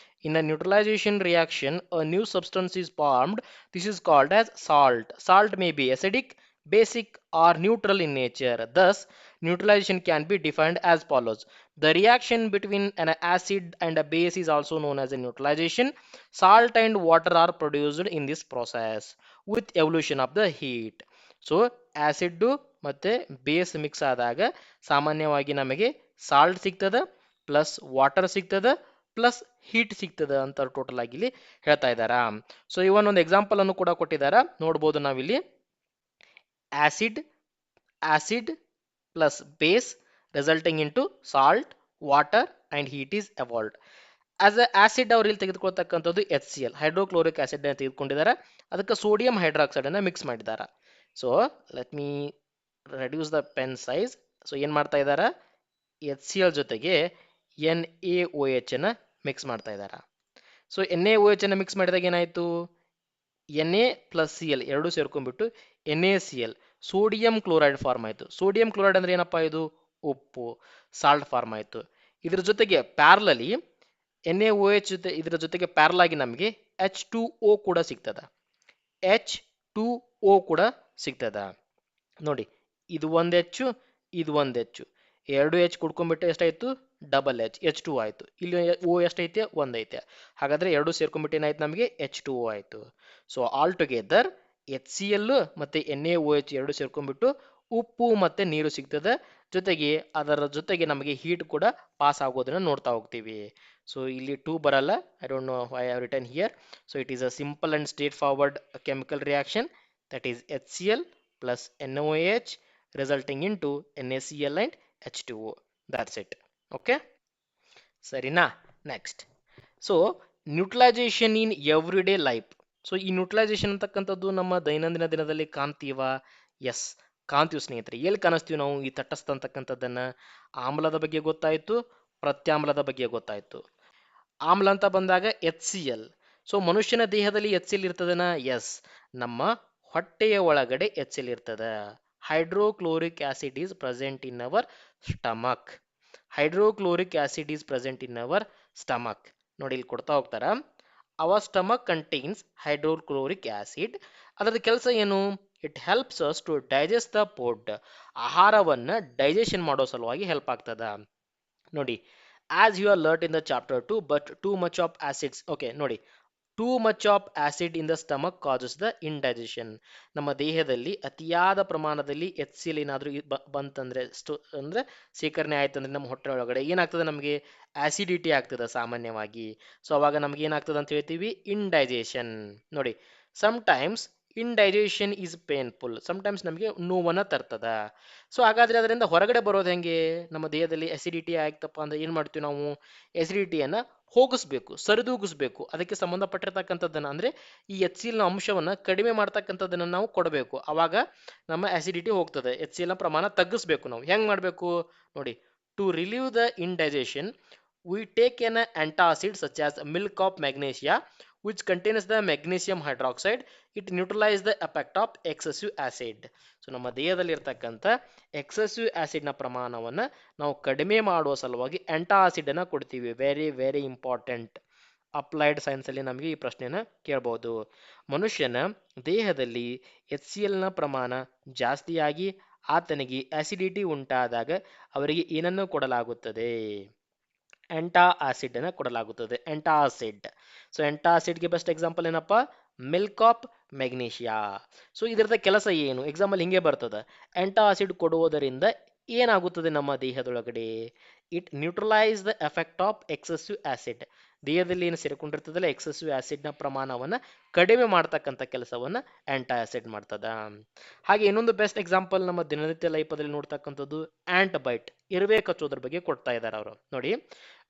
S1: in a neutralization reaction a new substance is formed. This is called as salt. Salt may be acidic, basic or neutral in nature. Thus neutralization can be defined as follows: the reaction between an acid and a base is also known as a neutralization. Salt and water are produced in this process with evolution of the heat. So acid ಮತ್ತೆ base mix ಆದಾಗ ಸಾಮಾನ್ಯವಾಗಿ ನಮಗೆ salt ಸಿಗ್ತದ, plus water ಸಿಗ್ತದ, plus heat ಸಿಗ್ತದ ಅಂತ total ಆಗಿ ಇಲ್ಲಿ ಹೇಳ್ತಾ ಇದ್ದಾರಾ. ಸೊ ಇವನ್ ಒಂದು ಎಕ್ಸಾಂಪಲ್ ಅನ್ನು ಕೂಡ ಕೊಟ್ಟಿದ್ದಾರ, ನೋಡ್ಬೋದು ನಾವಿಲ್ಲಿ. Acid acid plus base resulting into salt, water and heat is evolved. As a acid ಅವ್ರು ಇಲ್ಲಿ ತೆಗೆದುಕೊಳ್ತಕ್ಕಂಥದ್ದು H C L, hydrochloric acid ಅನ್ನು ತೆಗೆದುಕೊಂಡಿದ್ದಾರೆ, ಅದಕ್ಕೆ ಸೋಡಿಯಂ ಹೈಡ್ರಾಕ್ಸೈಡ್ ಅನ್ನ ಮಿಕ್ಸ್ ಮಾಡಿದ್ದಾರೆ. So let me reduce the pen size. So ಏನ್ ಮಾಡ್ತಾ ಇದ್ದಾರೆ, ಎಚ್ ಸಿ ಎಲ್ ಜೊತೆಗೆ ಎನ್ ಎ ಓ ಎಚ್ ಅನ್ನ ಮಿಕ್ಸ್ ಮಾಡ್ತಾ ಇದ್ದಾರೆ. So N A O H ಅನ್ನ ಮಿಕ್ಸ್ ಮಾಡಿದಾಗ ಏನಾಯ್ತು, N A plus C L ಎರಡು ಸೇರ್ಕೊಂಡ್ಬಿಟ್ಟು N A C L, sodium chloride form ಆಯ್ತು. ಸೋಡಿಯಂ ಕ್ಲೋರೈಡ್ ಅಂದ್ರೆ ಏನಪ್ಪಾ, ಇದು ಉಪ್ಪು, ಸಾಲ್ಟ್ ಫಾರ್ಮ್ ಆಯ್ತು. ಇದ್ರ ಜೊತೆಗೆ parallelly N A O H ಜೊತೆ, ಇದರ ಜೊತೆಗೆ ಪ್ಯಾರಲ್ ಆಗಿ ನಮಗೆ ಎಚ್ ಟು ಓ ಕೂಡ ಸಿಗ್ತದ, ಎಚ್ ಟು ಓ ಕೂಡ ಸಿಗ್ತದ. ನೋಡಿ, ಇದು ಒಂದು ಹೆಚ್ಚು, ಇದು ಒಂದು ಹೆಚ್ಚು, ಎರಡು ಎಚ್ ಕುಡ್ಕೊಂಡ್ಬಿಟ್ಟು ಎಷ್ಟಾಯ್ತು, ಡಬಲ್ ಎಚ್, ಎಚ್ ಟು ಆಯ್ತು. ಇಲ್ಲಿ ಓ ಎಷ್ಟೈತೆ, ಒಂದೈತೆ. ಹಾಗಾದ್ರೆ ಎರಡು ಸೇರ್ಕೊಂಡ್ಬಿಟ್ಟು ಏನಾಯ್ತು, ನಮಗೆ ಎಚ್ ಟು ಓ ಆಯ್ತು. So all together H C L ಮತ್ತೆ ಎನ್ ಎ ಓ ಎಚ್ ಎರಡು ಸೇರ್ಕೊಂಡ್ಬಿಟ್ಟು ಉಪ್ಪು ಮತ್ತೆ ನೀರು ಸಿಗ್ತದೆ. ಜೊತೆಗೆ ಅದರ ಜೊತೆಗೆ ನಮಗೆ ಹೀಟ್ ಕೂಡ ಪಾಸ್ ಆಗೋದನ್ನ ನೋಡ್ತಾ ಹೋಗ್ತೀವಿ. ಸೊ ಇಲ್ಲಿ ಟೂ ಬರಲ್ಲ, I don't know why I have written here. So it is a simple and straight forward chemical reaction, that is HCl plus NaOH resulting into NaCl and H2O. That's it. Okay, ಸರಿನಾ? Next, so neutralisation ಇನ್ everyday life. So ಈ neutralisation ಅಂತಕ್ಕಂಥದ್ದು ನಮ್ಮ ದೈನಂದಿನ ದಿನದಲ್ಲಿ ಕಾಣ್ತೀವ? S, ಕಾಣ್ತೀವಿ ಸ್ನೇಹಿತರೆ. ಎಲ್ಲಿ ಕಾಣಿಸ್ತೀವಿ ನಾವು ಈ ತಟಸ್ಥ ಅಂತಕ್ಕಂಥದ್ದನ್ನ? ಆಮ್ಲದ ಬಗ್ಗೆ ಗೊತ್ತಾಯ್ತು, ಪ್ರತ್ಯಾಮ್ಲದ ಬಗ್ಗೆ ಗೊತ್ತಾಯ್ತು. ಆಮ್ಲ ಅಂತ ಬಂದಾಗ ಎಚ್ ಸಿ ಎಲ್. ಸೊ ಮನುಷ್ಯನ ದೇಹದಲ್ಲಿ ಎಚ್ ಸಿ ಎಲ್ ಇರ್ತದನ? ಎಸ್, ನಮ್ಮ ಹೊಟ್ಟೆಯ ಒಳಗಡೆ ಎಚ್ ಸಿ ಎಲ್ ಇರ್ತದ. Hydrochloric acid is present in our stomach. Hydrochloric acid is present in our stomach. ನೋಡಿ, ಇಲ್ಲಿ ಕೊಡ್ತಾ ಹೋಗ್ತಾರ, our stomach contains hydrochloric acid. ಅದರದ ಕೆಲಸ ಏನು? It helps us to digest the food. ಆಹಾರವನ್ನ ಡೈಜೆಷನ್ ಮಾಡೋ ಸಲುವಾಗಿ ಹೆಲ್ಪ್ ಆಗ್ತದ. ನೋಡಿ, as you are learnt in the chapter 2, but too much of acids. Okay, ನೋಡಿ, too much of acid in the stomach causes the indigestion. ನಮ್ಮ ದೇಹದಲ್ಲಿ ಅತಿಯಾದ ಪ್ರಮಾಣದಲ್ಲಿ ಎಚ್ ಸಿ ಎಲ್ ಏನಾದರೂ ಬಂತಂದ್ರೆ ಅಂದ್ರೆ ಶೇಖರಣೆ ಆಯ್ತಂದ್ರೆ ನಮ್ಮ ಹೊಟ್ಟೆ ಒಳಗಡೆ ಏನಾಗ್ತದೆ, ನಮಗೆ ಆಸಿಡಿಟಿ ಆಗ್ತದೆ ಸಾಮಾನ್ಯವಾಗಿ. ಸೊ ಅವಾಗ ನಮ್ಗೆ ಏನಾಗ್ತದೆ ಅಂತ ಹೇಳ್ತೀವಿ, ಇಂಡೈಜೆಷನ್. ನೋಡಿ, sometimes indigestion is painful, sometimes ನಮಗೆ ನೋವನ್ನ ತರ್ತದ. ಸೊ ಹಾಗಾದ್ರೆ ಅದರಿಂದ ಹೊರಗಡೆ ಬರೋದು ಹೆಂಗೆ? ನಮ್ಮ ದೇಹದಲ್ಲಿ ಅಸಿಡಿಟಿ ಆಗ್ತಪ್ಪ ಅಂದ್ರೆ ಏನು ಮಾಡ್ತೀವಿ ನಾವು? ಎಸಿಡಿಟಿಯನ್ನು ಹೋಗಿಸ್ಬೇಕು, ಸರಿದೂಗಿಸ್ಬೇಕು. ಅದಕ್ಕೆ ಸಂಬಂಧಪಟ್ಟಿರ್ತಕ್ಕಂಥದ್ದನ್ನು ಅಂದರೆ ಈ ಎಚ್ ಸಿ ಎಲ್ನ ಅಂಶವನ್ನು ಕಡಿಮೆ ಮಾಡ್ತಕ್ಕಂಥದ್ದನ್ನು ನಾವು ಕೊಡಬೇಕು. ಆವಾಗ ನಮ್ಮ ಅಸಿಡಿಟಿ ಹೋಗ್ತದೆ. ಎಚ್ ಸಿ ಎಲ್ನ ಪ್ರಮಾಣ ತಗ್ಗಿಸ್ಬೇಕು. ನಾವು ಹೆಂಗೆ ಮಾಡಬೇಕು ನೋಡಿ, to relieve the indigestion we take an antacid such as milk of magnesia which contains the magnesium hydroxide. It neutralizes the effect of excessive acid. So ನಮ್ಮ ದೇಹದಲ್ಲಿ ಇರ್ತಕ್ಕಂಥ ಎಕ್ಸೆಸಿವ್ ಆಸಿಡ್ನ ಪ್ರಮಾಣವನ್ನು ನಾವು ಕಡಿಮೆ ಮಾಡುವ ಸಲುವಾಗಿ ಆಂಟಾಸಿಡ್ ಅನ್ನು ಕೊಡ್ತೀವಿ. Very very important. ಅಪ್ಲೈಡ್ ಸೈನ್ಸಲ್ಲಿ ನಮಗೆ ಈ ಪ್ರಶ್ನೆನ ಕೇಳ್ಬೋದು. ಮನುಷ್ಯನ ದೇಹದಲ್ಲಿ ಎಚ್ ಸಿ ಎಲ್ನ ಪ್ರಮಾಣ ಜಾಸ್ತಿಯಾಗಿ ಆತನಿಗೆ ಆಸಿಡಿಟಿ ಉಂಟಾದಾಗ ಅವರಿಗೆ ಏನನ್ನು ಕೊಡಲಾಗುತ್ತದೆ? ಎಂಟಾ ಆಸಿಡ್ ಅನ್ನು ಕೊಡಲಾಗುತ್ತದೆ. ಎಂಟಾಸಿಡ್. ಸೊ ಎಂಟಾಸಿಡ್ಗೆ ಬೆಸ್ಟ್ ಎಕ್ಸಾಂಪಲ್ ಏನಪ್ಪ? Milk of magnesia. ಸೊ ಇದರದ ಕೆಲಸ ಏನು? ಎಕ್ಸಾಂಪಲ್ ಹಿಂಗೆ ಬರ್ತದೆ. ಎಂಟಾ ಆಸಿಡ್ ಕೊಡುವುದರಿಂದ ಏನಾಗುತ್ತದೆ ನಮ್ಮ ದೇಹದೊಳಗಡೆ? It neutralise the effect of excessive acid. ದೇಹದಲ್ಲಿ ಏನು ಸೇರಿಕೊಂಡಿರ್ತದಲ್ಲ ಎಕ್ಸೆಸಿವ್ ಆಸಿಡ್ನ ಪ್ರಮಾಣವನ್ನು ಕಡಿಮೆ ಮಾಡ್ತಕ್ಕಂಥ ಕೆಲಸವನ್ನು ಆಂಟಾಸಿಡ್ ಮಾಡ್ತದ. ಹಾಗೆ ಇನ್ನೊಂದು ಬೆಸ್ಟ್ ಎಕ್ಸಾಂಪಲ್ ನಮ್ಮ ದಿನನಿತ್ಯ ಲೈಫಲ್ಲಿ ನೋಡ್ತಕ್ಕಂಥದ್ದು ಆಂಟ್ ಬೈಟ್. ಇರುವೆ ಕಚ್ಚೋದ್ರ ಬಗ್ಗೆ ಕೊಡ್ತಾ ಇದ್ದಾರೆ ಅವರು. ನೋಡಿ,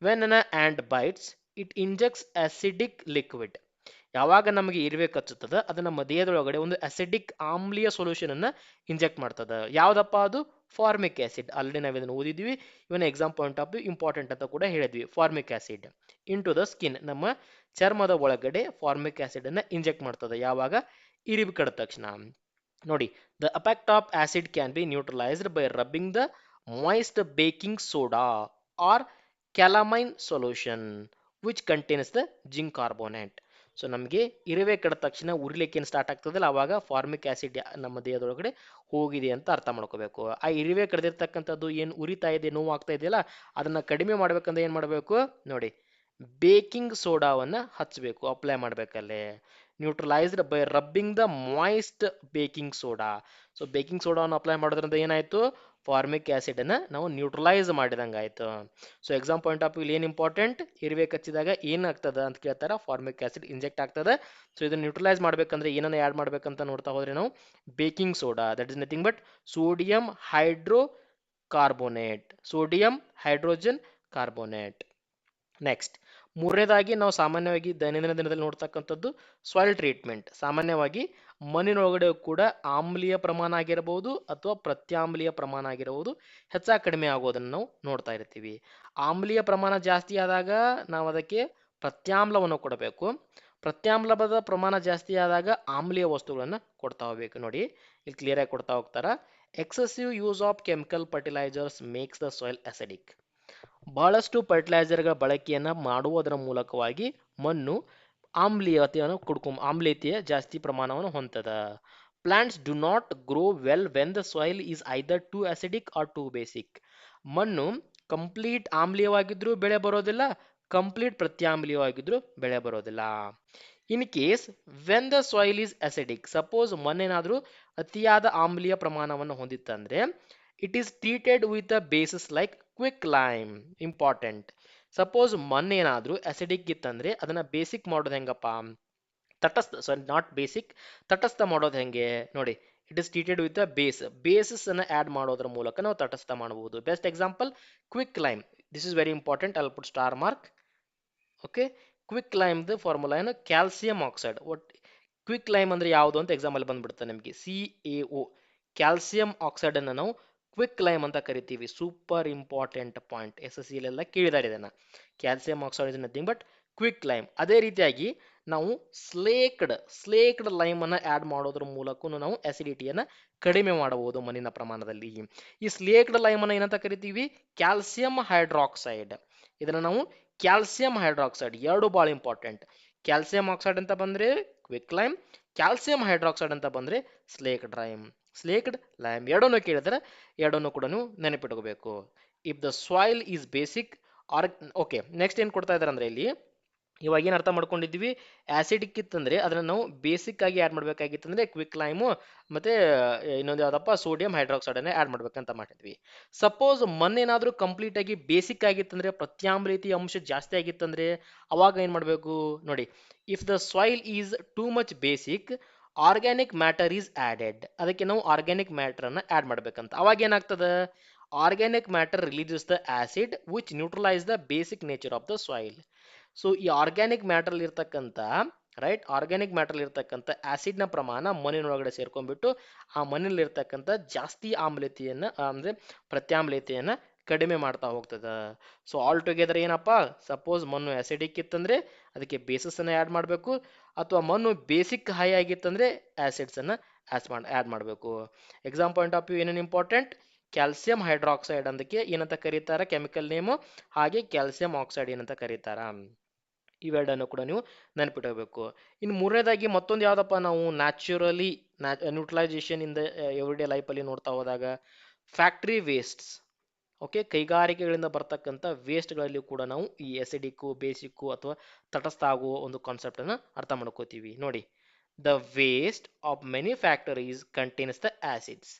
S1: when an ant bites it injects acidic liquid. ಯಾವಾಗ ನಮಗೆ ಇರುವೆ ಕಚ್ಚುತ್ತದ ಅದು ನಮ್ಮ ದೇಹದೊಳಗಡೆ ಒಂದು ಅಸಿಡಿಕ್ ಆಮ್ಲೀಯ ಸೊಲ್ಯೂಷನ್ ಅನ್ನ ಇಂಜೆಕ್ಟ್ ಮಾಡ್ತದ. ಯಾವ್ದಪ್ಪ ಅದು? Formic acid. ಆಲ್ರೆಡಿ ನಾವು ಇದನ್ನು ಓದಿದ್ವಿ. Even exam point of view important ಅಂತ ಕೂಡ ಹೇಳಿದ್ವಿ. Formic acid into the skin, ನಮ್ಮ ಚರ್ಮದ ಒಳಗಡೆ ಫಾರ್ಮಿಕ್ ಆಸಿಡ್ ಅನ್ನ ಇಂಜೆಕ್ಟ್ ಮಾಡ್ತದೆ. ಯಾವಾಗ? ಇರುವೆ ಕಡಿದ ತಕ್ಷಣ. ನೋಡಿ, the effect of acid can be neutralised by rubbing the moist baking soda or calamine solution which contains the zinc carbonate. So ನಮಗೆ ಇರುವೆ ಕಡಿದ ತಕ್ಷಣ ಉರಿಲಿಕ್ಕೆ ಏನು ಸ್ಟಾರ್ಟ್ ಆಗ್ತದಲ್ಲ ಅವಾಗ ಫಾರ್ಮಿಕ್ ಆಸಿಡ್ ನಮ್ಮ ದೇಹದೊಳಗಡೆ ಹೋಗಿದೆ ಅಂತ ಅರ್ಥ ಮಾಡ್ಕೋಬೇಕು. ಆ ಇರುವೆ ಕಡಿದಿರ್ತಕ್ಕಂಥದ್ದು ಏನು ಉರಿತಾ ಇದೆ, ನೋವು ಆಗ್ತಾ ಇದೆಯಲ್ಲ, ಅದನ್ನ ಕಡಿಮೆ ಮಾಡ್ಬೇಕಂದ್ರೆ ಏನು ಮಾಡಬೇಕು ನೋಡಿ, ಬೇಕಿಂಗ್ ಸೋಡಾವನ್ನು ಹಚ್ಚಬೇಕು, ಅಪ್ಲೈ ಮಾಡಬೇಕಲ್ಲೇ. Neutralised by rubbing the moist baking soda. So baking ಸೋಡಾವನ್ನು ಅಪ್ಲೈ ಮಾಡೋದ್ರಿಂದ ಏನಾಯಿತು? ಫಾರ್ಮಿಕ್ ಆಸಿಡ್ ಅನ್ನ ನಾವು ನ್ಯೂಟ್ರಲೈಸ್ ಮಾಡಿದಂಗೆ ಆಯಿತು. So exam point of view ಏನು ಇಂಪಾರ್ಟೆಂಟ್? ಇರುವೆ ಕಚ್ಚಿದಾಗ ಏನಾಗ್ತದೆ ಅಂತ ಕೇಳ್ತಾರೆ, ಫಾರ್ಮಿಕ್ ಆಸಿಡ್ ಇಂಜೆಕ್ಟ್ ಆಗ್ತದೆ. ಸೊ ಇದನ್ನು ನ್ಯೂಟ್ರಲೈಸ್ ಮಾಡಬೇಕಂದ್ರೆ ಏನನ್ನ ಆ್ಯಡ್ ಮಾಡಬೇಕಂತ ನೋಡ್ತಾ ಹೋದ್ರೆ ನಾವು baking soda, that is nothing but sodium hydro carbonate, sodium hydrogen carbonate. Next, ಮೂರನೇದಾಗಿ ನಾವು ಸಾಮಾನ್ಯವಾಗಿ ದೈನಂದಿನ ದಿನದಲ್ಲಿ ನೋಡ್ತಕ್ಕಂಥದ್ದು ಸಾಯಿಲ್ ಟ್ರೀಟ್ಮೆಂಟ್. ಸಾಮಾನ್ಯವಾಗಿ ಮಣ್ಣಿನೊಳಗಡೆ ಕೂಡ ಆಮ್ಲೀಯ ಪ್ರಮಾಣ ಆಗಿರಬಹುದು ಅಥವಾ ಪ್ರತ್ಯಾಮ್ಲೀಯ ಪ್ರಮಾಣ ಆಗಿರಬಹುದು ಹೆಚ್ಚಾ ಕಡಿಮೆ ಆಗೋದನ್ನು ನಾವು ನೋಡ್ತಾ ಇರ್ತೀವಿ. ಆಮ್ಲೀಯ ಪ್ರಮಾಣ ಜಾಸ್ತಿ ಆದಾಗ ನಾವು ಅದಕ್ಕೆ ಪ್ರತ್ಯಾಮ್ಲವನ್ನು ಕೊಡಬೇಕು. ಪ್ರತ್ಯಾಮ್ಲದ ಪ್ರಮಾಣ ಜಾಸ್ತಿ ಆದಾಗ ಆಮ್ಲೀಯ ವಸ್ತುಗಳನ್ನು ಕೊಡ್ತಾ ಹೋಗ್ಬೇಕು. ನೋಡಿ, ಇಲ್ಲಿ ಕ್ಲಿಯರ್ ಆಗಿ ಕೊಡ್ತಾ ಹೋಗ್ತಾರ. Excessive use of chemical fertilisers makes the soil acidic. ಬಹಳಷ್ಟು ಫರ್ಟಿಲೈಸರ್ಗಳ ಬಳಕೆಯನ್ನು ಮಾಡುವುದರ ಮೂಲಕವಾಗಿ ಮಣ್ಣು ಆಮ್ಲೀಯತೆಯ ಜಾಸ್ತಿ ಪ್ರಮಾಣವನ್ನು ಹೊಂದದ. Plants do not grow well when the soil is either too acidic or too basic. ಮಣ್ಣು ಕಂಪ್ಲೀಟ್ ಆಮ್ಲೀಯವಾಗಿದ್ರೂ ಬೆಳೆ ಬರೋದಿಲ್ಲ, ಕಂಪ್ಲೀಟ್ ಪ್ರತ್ಯಾಮ್ಲೀಯವಾಗಿದ್ರೂ ಬೆಳೆ ಬರೋದಿಲ್ಲ. In case when the soil is acidic, suppose ಮಣ್ಣೇನಾದರೂ ಅತಿಯಾದ ಆಮ್ಲೀಯ ಪ್ರಮಾಣವನ್ನು ಹೊಂದಿತ್ತಂದ್ರೆ it is treated with a bases like quick lime. Important. Suppose ಮಣ್ಣೇನಾದರೂ ಅಸಿಡಿಕ್ ಇತ್ತಂದ್ರೆ ಅದನ್ನ ಬೇಸಿಕ್ ಮಾಡೋದು ಹೆಂಗಪ್ಪ? ತಟಸ್ಥ ಮಾಡೋದು ಹೆಂಗೆ ನೋಡಿ, it is treated with a bases ಅನ್ನ ಆಡ್ ಮಾಡೋದ್ರ ಮೂಲಕ ನಾವು ತಟಸ್ಥ ಮಾಡಬಹುದು. Best example quick lime. This is very important. I will put star mark. Okay, quick lime the formula ಏನು? Calcium oxide. ಕ್ವಿಕ್ ಲೈಮ್ ಅಂದ್ರೆ ಯಾವುದು ಅಂತ ಎಕ್ಸಾಮ್ ಅಲ್ಲಿ ಬಂದ್ಬಿಡುತ್ತೆ ನಿಮಗೆ. CaO, ಕ್ಯಾಲ್ಸಿಯಂ ಆಕ್ಸೈಡ್ ಅನ್ನು ನಾವು ಕ್ವಿಕ್ ಲೈಮ್ ಅಂತ ಕರಿತೀವಿ. Super important point. SSC ಎಲ್ಲ ಕೇಳಿದಾರೆ ಇದನ್ನ. Calcium oxide is nothing but quick lime. ಅದೇ ರೀತಿಯಾಗಿ ನಾವು ಸ್ಲೇಕ್ಡ್ ಲೈಮ್ ಅನ್ನ ಆಡ್ ಮಾಡೋದ್ರ ಮೂಲಕ ನಾವು ಅಸಿಡಿಟಿಯನ್ನ ಕಡಿಮೆ ಮಾಡಬಹುದು ಮಣ್ಣಿನ ಪ್ರಮಾಣದಲ್ಲಿ. ಈ ಸ್ಲೇಕ್ಡ್ ಲೈಮ್ ಅನ್ನ ಏನಂತ ಕರಿತೀವಿ? Calcium hydroxide. ಇದನ್ನ ನಾವು ಕ್ಯಾಲ್ಸಿಯಂ ಹೈಡ್ರಾಕ್ಸೈಡ್, ಎರಡು ಬಹಳ ಇಂಪಾರ್ಟೆಂಟ್. ಕ್ಯಾಲ್ಸಿಯಂ ಆಕ್ಸೈಡ್ ಅಂತ ಬಂದ್ರೆ ಕ್ವಿಕ್ ಲೈಮ್, ಕ್ಯಾಲ್ಸಿಯಂ ಹೈಡ್ರಾಕ್ಸೈಡ್ ಅಂತ ಬಂದ್ರೆ ಸ್ಲೇಕ್ಡ್ ಲೈಮ್. ಎರಡನ್ನು ಕೇಳಿದ್ರೆ ಎರಡನ್ನು ಕೂಡ ನೀವು ನೆನಪಿಟ್ಕೋಬೇಕು. If the soil is basic or okay. Next ಏನು ಕೊಡ್ತಾ ಇದ್ದಾರೆ ಅಂದ್ರೆ ಇಲ್ಲಿ ಇವಾಗ ಏನು ಅರ್ಥ ಮಾಡ್ಕೊಂಡಿದ್ವಿ, ಆಸಿಡಿಕ್ ಇತ್ತಂದ್ರೆ ಅದನ್ನ ನಾವು ಬೇಸಿಕ್ ಆಗಿ ಆ್ಯಡ್ ಮಾಡಬೇಕಾಗಿತ್ತಂದ್ರೆ ಕ್ವಿಕ್ ಲೈಮು ಮತ್ತೆ ಇನ್ನೊಂದು ಯಾವ್ದಪ್ಪ ಸೋಡಿಯಂ ಹೈಡ್ರಾಕ್ಸೈಡ್ ಅನ್ನ ಆ್ಯಡ್ ಮಾಡ್ಬೇಕಂತ ಮಾಡಿದ್ವಿ. ಸಪೋಸ್ ಮಣ್ಣೇನಾದ್ರೂ ಕಂಪ್ಲೀಟ್ ಆಗಿ ಬೇಸಿಕ್ ಆಗಿತ್ತಂದ್ರೆ ಪ್ರತ್ಯಾಮ್ಲೀತಿ ಅಂಶ ಜಾಸ್ತಿ ಆಗಿತ್ತಂದ್ರೆ ಅವಾಗ ಏನ್ ಮಾಡಬೇಕು ನೋಡಿ, if the soil is too much basic organic matter is added, ಅದಕ್ಕೆ ನಾವು ಆರ್ಗ್ಯಾನಿಕ್ ಮ್ಯಾಟರ್ ಅನ್ನ ಆ್ಯಡ್ ಮಾಡ್ಬೇಕಂತ. ಅವಾಗ ಏನಾಗ್ತದ, organic matter releases the acid which neutralise the basic nature of the soil. So ಈ ಆರ್ಗ್ಯಾನಿಕ್ ಮ್ಯಾಟರ್ ಇರ್ತಕ್ಕಂಥ ರೈಟ್, ಆರ್ಗ್ಯಾನಿಕ್ ಮ್ಯಾಟರ್ ಇರ್ತಕ್ಕಂಥ ಆಸಿಡ್ನ ಪ್ರಮಾಣ ಮಣ್ಣಿನೊಳಗಡೆ ಸೇರ್ಕೊಂಡ್ಬಿಟ್ಟು ಆ ಮಣ್ಣಿನಲ್ಲಿರ್ತಕ್ಕಂಥ ಜಾಸ್ತಿ ಆಮ್ಲತೆಯನ್ನ ಅಂದ್ರೆ ಪ್ರತ್ಯಾಮ್ಲತೆಯನ್ನ ಕಡಿಮೆ ಮಾಡ್ತಾ ಹೋಗ್ತದ. ಸೊ ಆಲ್ ಟುಗೆದರ್ ಏನಪ್ಪಾ, ಸಪೋಸ್ ಮಣ್ಣು ಆಸಿಡಿಕ್ ಇತ್ತಂದ್ರೆ ಅದಕ್ಕೆ ಬೇಸಸ್ ಅನ್ನ ಆ್ಯಡ್ ಮಾಡಬೇಕು, ಅಥವಾ ಮಣ್ಣು ಬೇಸಿಕ್ ಹೈ ಆಗಿತ್ತಂದ್ರೆ ಆಸಿಡ್ಸ್ ಅನ್ನ ಆ್ಯಡ್ ಮಾಡಬೇಕು. ಎಕ್ಸಾಮ್ ಪಾಯಿಂಟ್ ಆಫ್ ವ್ಯೂ ಏನೇನು ಇಂಪಾರ್ಟೆಂಟ್, ಕ್ಯಾಲ್ಸಿಯಂ ಹೈಡ್ರಾಕ್ಸೈಡ್ ಅದಕ್ಕೆ ಏನಂತ ಕರೀತಾರ ಕೆಮಿಕಲ್ ನೇಮು, ಹಾಗೆ ಕ್ಯಾಲ್ಸಿಯಂ ಆಕ್ಸೈಡ್ ಏನಂತ ಕರೀತಾರ. ಇವೆರಡನ್ನು ಕೂಡ ನೀವು ನೆನಪಿಡಬೇಕು. ಇನ್ನು ಮೂರನೇದಾಗಿ ಮತ್ತೊಂದು ಯಾವ್ದಪ್ಪ, ನಾವು ನ್ಯಾಚುರಲಿ ನ್ಯೂಟ್ರಲೈಸೇಷನ್ ಇಂದ ಎವ್ರಿಡೇ ಲೈಫಲ್ಲಿ ನೋಡ್ತಾ ಹೋದಾಗ ಫ್ಯಾಕ್ಟ್ರಿ ವೇಸ್ಟ್ಸ್, ಓಕೆ, ಕೈಗಾರಿಕೆಗಳಿಂದ ಬರ್ತಕ್ಕಂಥ ವೇಸ್ಟ್ಗಳಲ್ಲಿ ಕೂಡ ನಾವು ಈ ಎಸಿಡಿಕ್ಕು ಬೇಸಿಕ್ಕು ಅಥವಾ ತಟಸ್ಥ ಆಗುವ ಒಂದು ಕಾನ್ಸೆಪ್ಟ್ ಅನ್ನ ಅರ್ಥ ಮಾಡ್ಕೋತೀವಿ. ನೋಡಿ, the waste of many factories contains the acids.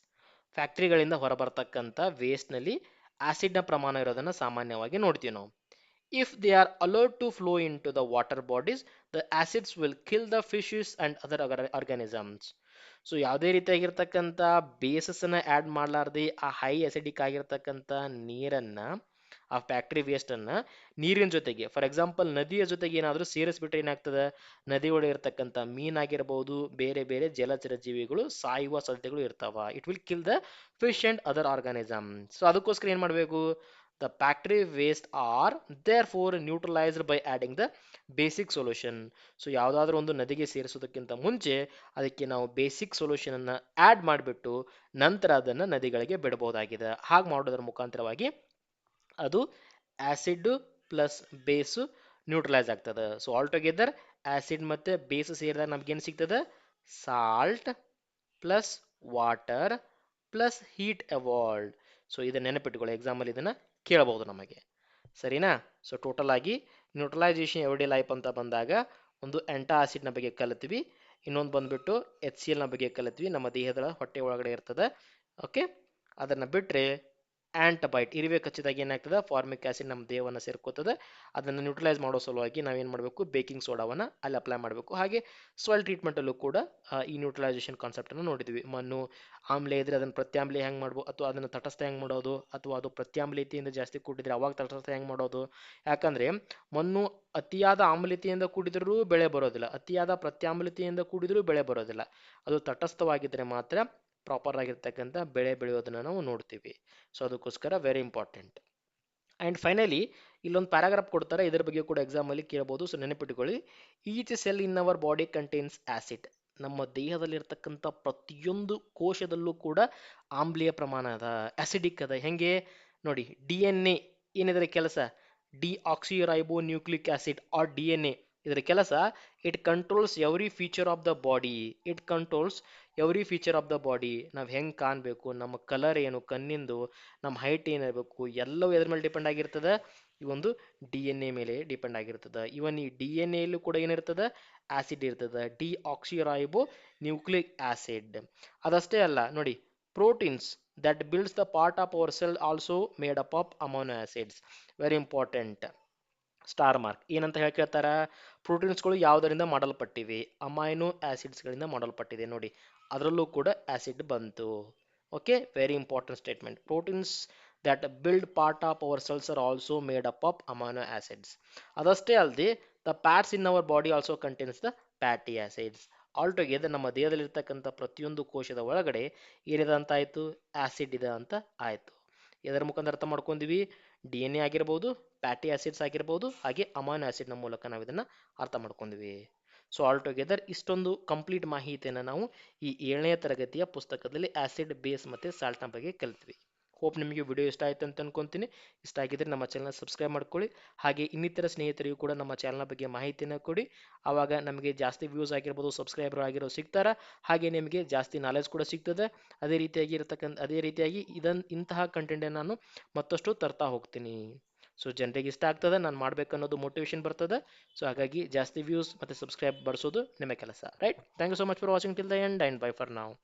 S1: ಫ್ಯಾಕ್ಟ್ರಿಗಳಿಂದ ಹೊರಬರ್ತಕ್ಕಂಥ ವೇಸ್ಟ್ನಲ್ಲಿ ಆಸಿಡ್ನ ಪ್ರಮಾಣ ಇರೋದನ್ನು ಸಾಮಾನ್ಯವಾಗಿ ನೋಡ್ತೀವಿ ನಾವು. If they are allowed to flow into the water bodies, the acids will kill the fishes and other organisms. So ಯಾವುದೇ ರೀತಿಯಾಗಿರ್ತಕ್ಕಂಥ ಬೇಸಸ್ ಅನ್ನ ಆ್ಯಡ್ ಮಾಡಲಾರ್ದೆ ಆ ಹೈ ಅಸಿಡಿಕ್ ಆಗಿರ್ತಕ್ಕಂಥ ನೀರನ್ನ, ಆ ಫ್ಯಾಕ್ಟ್ರಿ ವೇಸ್ಟ್ ಅನ್ನ ನೀರಿನ ಜೊತೆಗೆ, ಫಾರ್ ಎಕ್ಸಾಂಪಲ್ ನದಿಯ ಜೊತೆಗೆ ಏನಾದರೂ ಸೇರಿಸ್ಬಿಟ್ರೆ ಏನಾಗ್ತದೆ, ನದಿ ಒಳಗೆ ಇರ್ತಕ್ಕಂಥ ಮೀನಾಗಿರ್ಬೋದು, ಬೇರೆ ಬೇರೆ ಜಲಚರ ಜೀವಿಗಳು ಸಾಯುವ ಸಾಧ್ಯತೆಗಳು ಇರ್ತಾವ. It will kill the fish and other organism. So ಅದಕ್ಕೋಸ್ಕರ ಏನು ಮಾಡಬೇಕು, the factory waste are therefore neutralized by adding the basic solution. So ಯಾವುದಾದ್ರೂ ಒಂದು ನದಿಗೆ ಸೇರಿಸೋದಕ್ಕಿಂತ ಮುಂಚೆ ಅದಕ್ಕೆ ನಾವು ಬೇಸಿಕ್ ಸೊಲ್ಯೂಷನ್ ಅನ್ನ ಆಡ್ ಮಾಡಿಬಿಟ್ಟು ನಂತರ ಅದನ್ನ ನದಿಗಳಿಗೆ ಬಿಡಬಹುದಾಗಿದೆ. ಹಾಗೆ ಮಾಡೋದ್ರ ಮುಖಾಂತರವಾಗಿ ಅದು ಆಸಿಡ್ ಪ್ಲಸ್ ಬೇಸು ನ್ಯೂಟ್ರಲೈಸ್ ಆಗ್ತದೆ. ಸೊ ಆಲ್ ಟುಗೆದರ್ ಆಸಿಡ್ ಮತ್ತೆ ಬೇಸ್ ಸೇರಿದಾಗ ನಮ್ಗೇನು ಸಿಗ್ತದೆ, salt plus water plus heat ಎವಾಲ್ಡ್. So ಇದನ್ನ ನೆನಪಿಟ್ಕೊಳ್ಳಿ, ಎಕ್ಸಾಂಪಲ್ ಇದನ್ನ ಕೇಳಬಹುದು ನಮಗೆ, ಸರಿನಾ. ಸೊ ಟೋಟಲ್ ಆಗಿ ನ್ಯೂಟ್ರಲೈಸೇಷನ್ ಎವ್ರಿಡೇ ಲೈಫ್ ಅಂತ ಬಂದಾಗ ಒಂದು ಎಂಟಾ ಆಸಿಡ್ನ ಬಗ್ಗೆ ಕಲಿತ್ವಿ, ಇನ್ನೊಂದು ಬಂದ್ಬಿಟ್ಟು HCl ನ ಬಗ್ಗೆ ಕಲಿತ್ವಿ, ನಮ್ಮ ದೇಹದ ಹೊಟ್ಟೆ ಒಳಗಡೆ ಇರ್ತದೆ. ಓಕೆ, ಅದನ್ನ ಬಿಟ್ರೆ ಆಂಟಬೈಟ್ ಇರುವೆ ಕಚ್ಚಿದಾಗ ಏನಾಗ್ತದೆ, ಫಾರ್ಮಿಕ್ ಆಸಿಡ್ ನಮ್ಮ ದೇಹವನ್ನು ಸೇರ್ಕೋತದೆ. ಅದನ್ನು ನ್ಯೂಟ್ರಲೈಸ್ ಮಾಡೋ ಸಲುವಾಗಿ ನಾವೇನು ಮಾಡಬೇಕು, ಬೇಕಿಂಗ್ ಸೋಡಾವನ್ನು ಅಲ್ಲಿ ಅಪ್ಲೈ ಮಾಡಬೇಕು. ಹಾಗೆ ಸಾಯಿಲ್ ಟ್ರೀಟ್ಮೆಂಟಲ್ಲೂ ಕೂಡ ಈ ನ್ಯೂಟ್ರಲೈಸೇಷನ್ ಕಾನ್ಸೆಪ್ಟನ್ನು ನೋಡಿದ್ವಿ. ಮಣ್ಣು ಆಮ್ಲ ಇದ್ರೆ ಅದನ್ನು ಪ್ರತ್ಯಾಮ್ಲ ಹೆಂಗೆ ಮಾಡ್ಬೋದು, ಅಥವಾ ಅದನ್ನು ತಟಸ್ಥ ಹೆಂಗೆ ಮಾಡೋದು, ಅಥವಾ ಅದು ಪ್ರತ್ಯಾಮ್ಲತೆಯಿಂದ ಜಾಸ್ತಿ ಕೂಡಿದ್ರೆ ಅವಾಗ ತಟಸ್ಥ ಹೆಂಗೆ ಮಾಡೋದು. ಯಾಕಂದ್ರೆ ಮಣ್ಣು ಅತಿಯಾದ ಆಮ್ಲತೆಯಿಂದ ಕೂಡಿದ್ರೂ ಬೆಳೆ ಬರೋದಿಲ್ಲ, ಅತಿಯಾದ ಪ್ರತ್ಯಾಮ್ಲತೆಯಿಂದ ಕೂಡಿದ್ರೂ ಬೆಳೆ ಬರೋದಿಲ್ಲ. ಅದು ತಟಸ್ಥವಾಗಿದ್ದರೆ ಮಾತ್ರ ಪ್ರಾಪರ್ ಆಗಿರ್ತಕ್ಕಂಥ ಬೆಳೆ ಬೆಳೆಯೋದನ್ನ ನಾವು ನೋಡ್ತೀವಿ. ಸೊ ಅದಕ್ಕೋಸ್ಕರ ವೆರಿ ಇಂಪಾರ್ಟೆಂಟ್. ಆ್ಯಂಡ್ ಫೈನಲಿ ಇಲ್ಲೊಂದು ಪ್ಯಾರಾಗ್ರಾಫ್ ಕೊಡ್ತಾರೆ, ಇದರ ಬಗ್ಗೆ ಕೂಡ ಎಕ್ಸಾಮಲ್ಲಿ ಕೇಳಬಹುದು. ಸೊ ನೆನಪಿಟ್ಟುಕೊಳ್ಳಿ, each cell in our body contains acid. ನಮ್ಮ ದೇಹದಲ್ಲಿರ್ತಕ್ಕಂಥ ಪ್ರತಿಯೊಂದು ಕೋಶದಲ್ಲೂ ಕೂಡ ಆಮ್ಲೀಯ ಪ್ರಮಾಣ ಅದ, ಆಸಿಡಿಕ್ ಅದ. ಹೆಂಗೆ ನೋಡಿ, DNA ಏನಿದ್ರೆ ಕೆಲಸ, ಡಿಆಕ್ಸಿರೈಬೋ ನ್ಯೂಕ್ಲಿಕ್ ಆಸಿಡ್ ಆರ್ DNA. ಇದರ ಕೆಲಸ, it controls every feature of the body. It controls every feature of the body. ನಾವು ಹೆಂಗೆ ಕಾಣಬೇಕು, ನಮ್ಮ ಕಲರ್ ಏನು, ಕಣ್ಣಿಂದು, ನಮ್ಮ ಹೈಟ್ ಏನಿರಬೇಕು, ಎಲ್ಲವೂ ಎದ್ರ ಮೇಲೆ ಡಿಪೆಂಡ್ ಆಗಿರ್ತದೆ, ಈ ಒಂದು DNA ಮೇಲೆ ಡಿಪೆಂಡ್ ಆಗಿರ್ತದೆ. ಇವನ್ ಈ DNA ಯಲ್ಲೂ ಕೂಡ ಏನಿರ್ತದೆ, ಆಸಿಡ್ ಇರ್ತದೆ, ಡಿಆಕ್ಸಿರೈಬೋ ನ್ಯೂಕ್ಲಿಕ್ ಆಸಿಡ್. ಅದಷ್ಟೇ ಅಲ್ಲ ನೋಡಿ, proteins that builds the part of our cell also made up of amino acids. Very important. Star mark ಏನಂತ ಹೇಳ್ತಾರ, ಪ್ರೋಟೀನ್ಸ್ಗಳು ಯಾವುದರಿಂದ ಮಾಡಲ್ಪಟ್ಟಿವೆ, ಅಮೈನೋ ಆಸಿಡ್ಸ್ಗಳಿಂದ ಮಾಡಲ್ಪಟ್ಟಿದೆ. ನೋಡಿ, ಅದರಲ್ಲೂ ಕೂಡ ಆಸಿಡ್ ಬಂತು. Okay, very important statement. Proteins that build part of our cells are also made up of amino acids. ಅದಷ್ಟೇ ಅಲ್ಲದೆ the fats in our body also contains the fatty acids. All together ನಮ್ಮ ದೇಹದಲ್ಲಿರ್ತಕ್ಕಂಥ ಪ್ರತಿಯೊಂದು ಕೋಶದ ಒಳಗಡೆ ಏನಿದೆ ಅಂತ ಆಯ್ತು, ಆಸಿಡ್ ಇದೆ ಅಂತ ಆಯ್ತು. ಇದರ ಮುಖಾಂತರ ಅರ್ಥ ಮಾಡ್ಕೊಂಡಿವಿ, DNA ಆಗಿರ್ಬೋದು, ಫ್ಯಾಟಿ ಆಸಿಡ್ಸ್ ಆಗಿರ್ಬೋದು, ಹಾಗೆ ಅಮೈನೋ ಆಸಿಡ್ನ ಮೂಲಕ ನಾವು ಇದನ್ನ ಅರ್ಥ ಮಾಡ್ಕೊಂಡಿವಿ. ಸೊ ಆಲ್ ಟುಗೆದರ್ ಇಷ್ಟೊಂದು ಕಂಪ್ಲೀಟ್ ಮಾಹಿತಿಯನ್ನು ನಾವು ಈ 7ನೇ ತರಗತಿಯ ಪುಸ್ತಕದಲ್ಲಿ ಆಸಿಡ್, ಬೇಸ್ ಮತ್ತು ಸಾಲ್ಟ್ನ ಬಗ್ಗೆ ಕಲಿತ್ವಿ. ಹೋಪ್ ನಿಮಗೆ ವಿಡಿಯೋ ಇಷ್ಟ ಆಯ್ತು ಅಂತ ಅನ್ಕೊಂತೀನಿ. ಇಷ್ಟ ಆಗಿದ್ರೆ ನಮ್ಮ ಚಾನಲ್ ಸಬ್ಸ್ಕ್ರೈಬ್ ಮಾಡ್ಕೊಳ್ಳಿ. ಹಾಗೆ ಇನ್ನಿತರ ಸ್ನೇಹಿತರಿಗೂ ಕೂಡ ನಮ್ಮ ಚಾನಲ್ ಬಗ್ಗೆ ಮಾಹಿತಿಯನ್ನು ಕೊಡಿ. ಆವಾಗ ನಮಗೆ ಜಾಸ್ತಿ ವ್ಯೂಸ್ ಆಗಿರ್ಬೋದು, ಸಬ್ಸ್ಕ್ರೈಬರ್ ಆಗಿರೋ ಸಿಗ್ತಾರ. ಹಾಗೆ ನಿಮಗೆ ಜಾಸ್ತಿ ನಾಲೆಜ್ ಕೂಡ ಸಿಗ್ತದೆ. ಅದೇ ರೀತಿಯಾಗಿ ಇಂತಹ ಕಂಟೆಂಟ್ ನಾನು ಮತ್ತಷ್ಟು ತರ್ತಾ ಹೋಗ್ತೀನಿ. ಸೊ ಜನರಿಗೆ ಇಷ್ಟ ಆಗ್ತದೆ, ನಾನು ಮಾಡ್ಬೇಕು ಅನ್ನೋದು ಮೋಟಿವೇಶನ್ ಬರ್ತದೆ. ಸೊ ಹಾಗಾಗಿ ಜಾಸ್ತಿ ವ್ಯೂಸ್ ಮತ್ತು ಸಬ್ಸ್ಕ್ರೈಬ್ ಬಡಿಸೋದು ನಿಮ್ಮ ಕೆಲಸ, right? Thank you so much for watching till the end and bye for ನಾವು.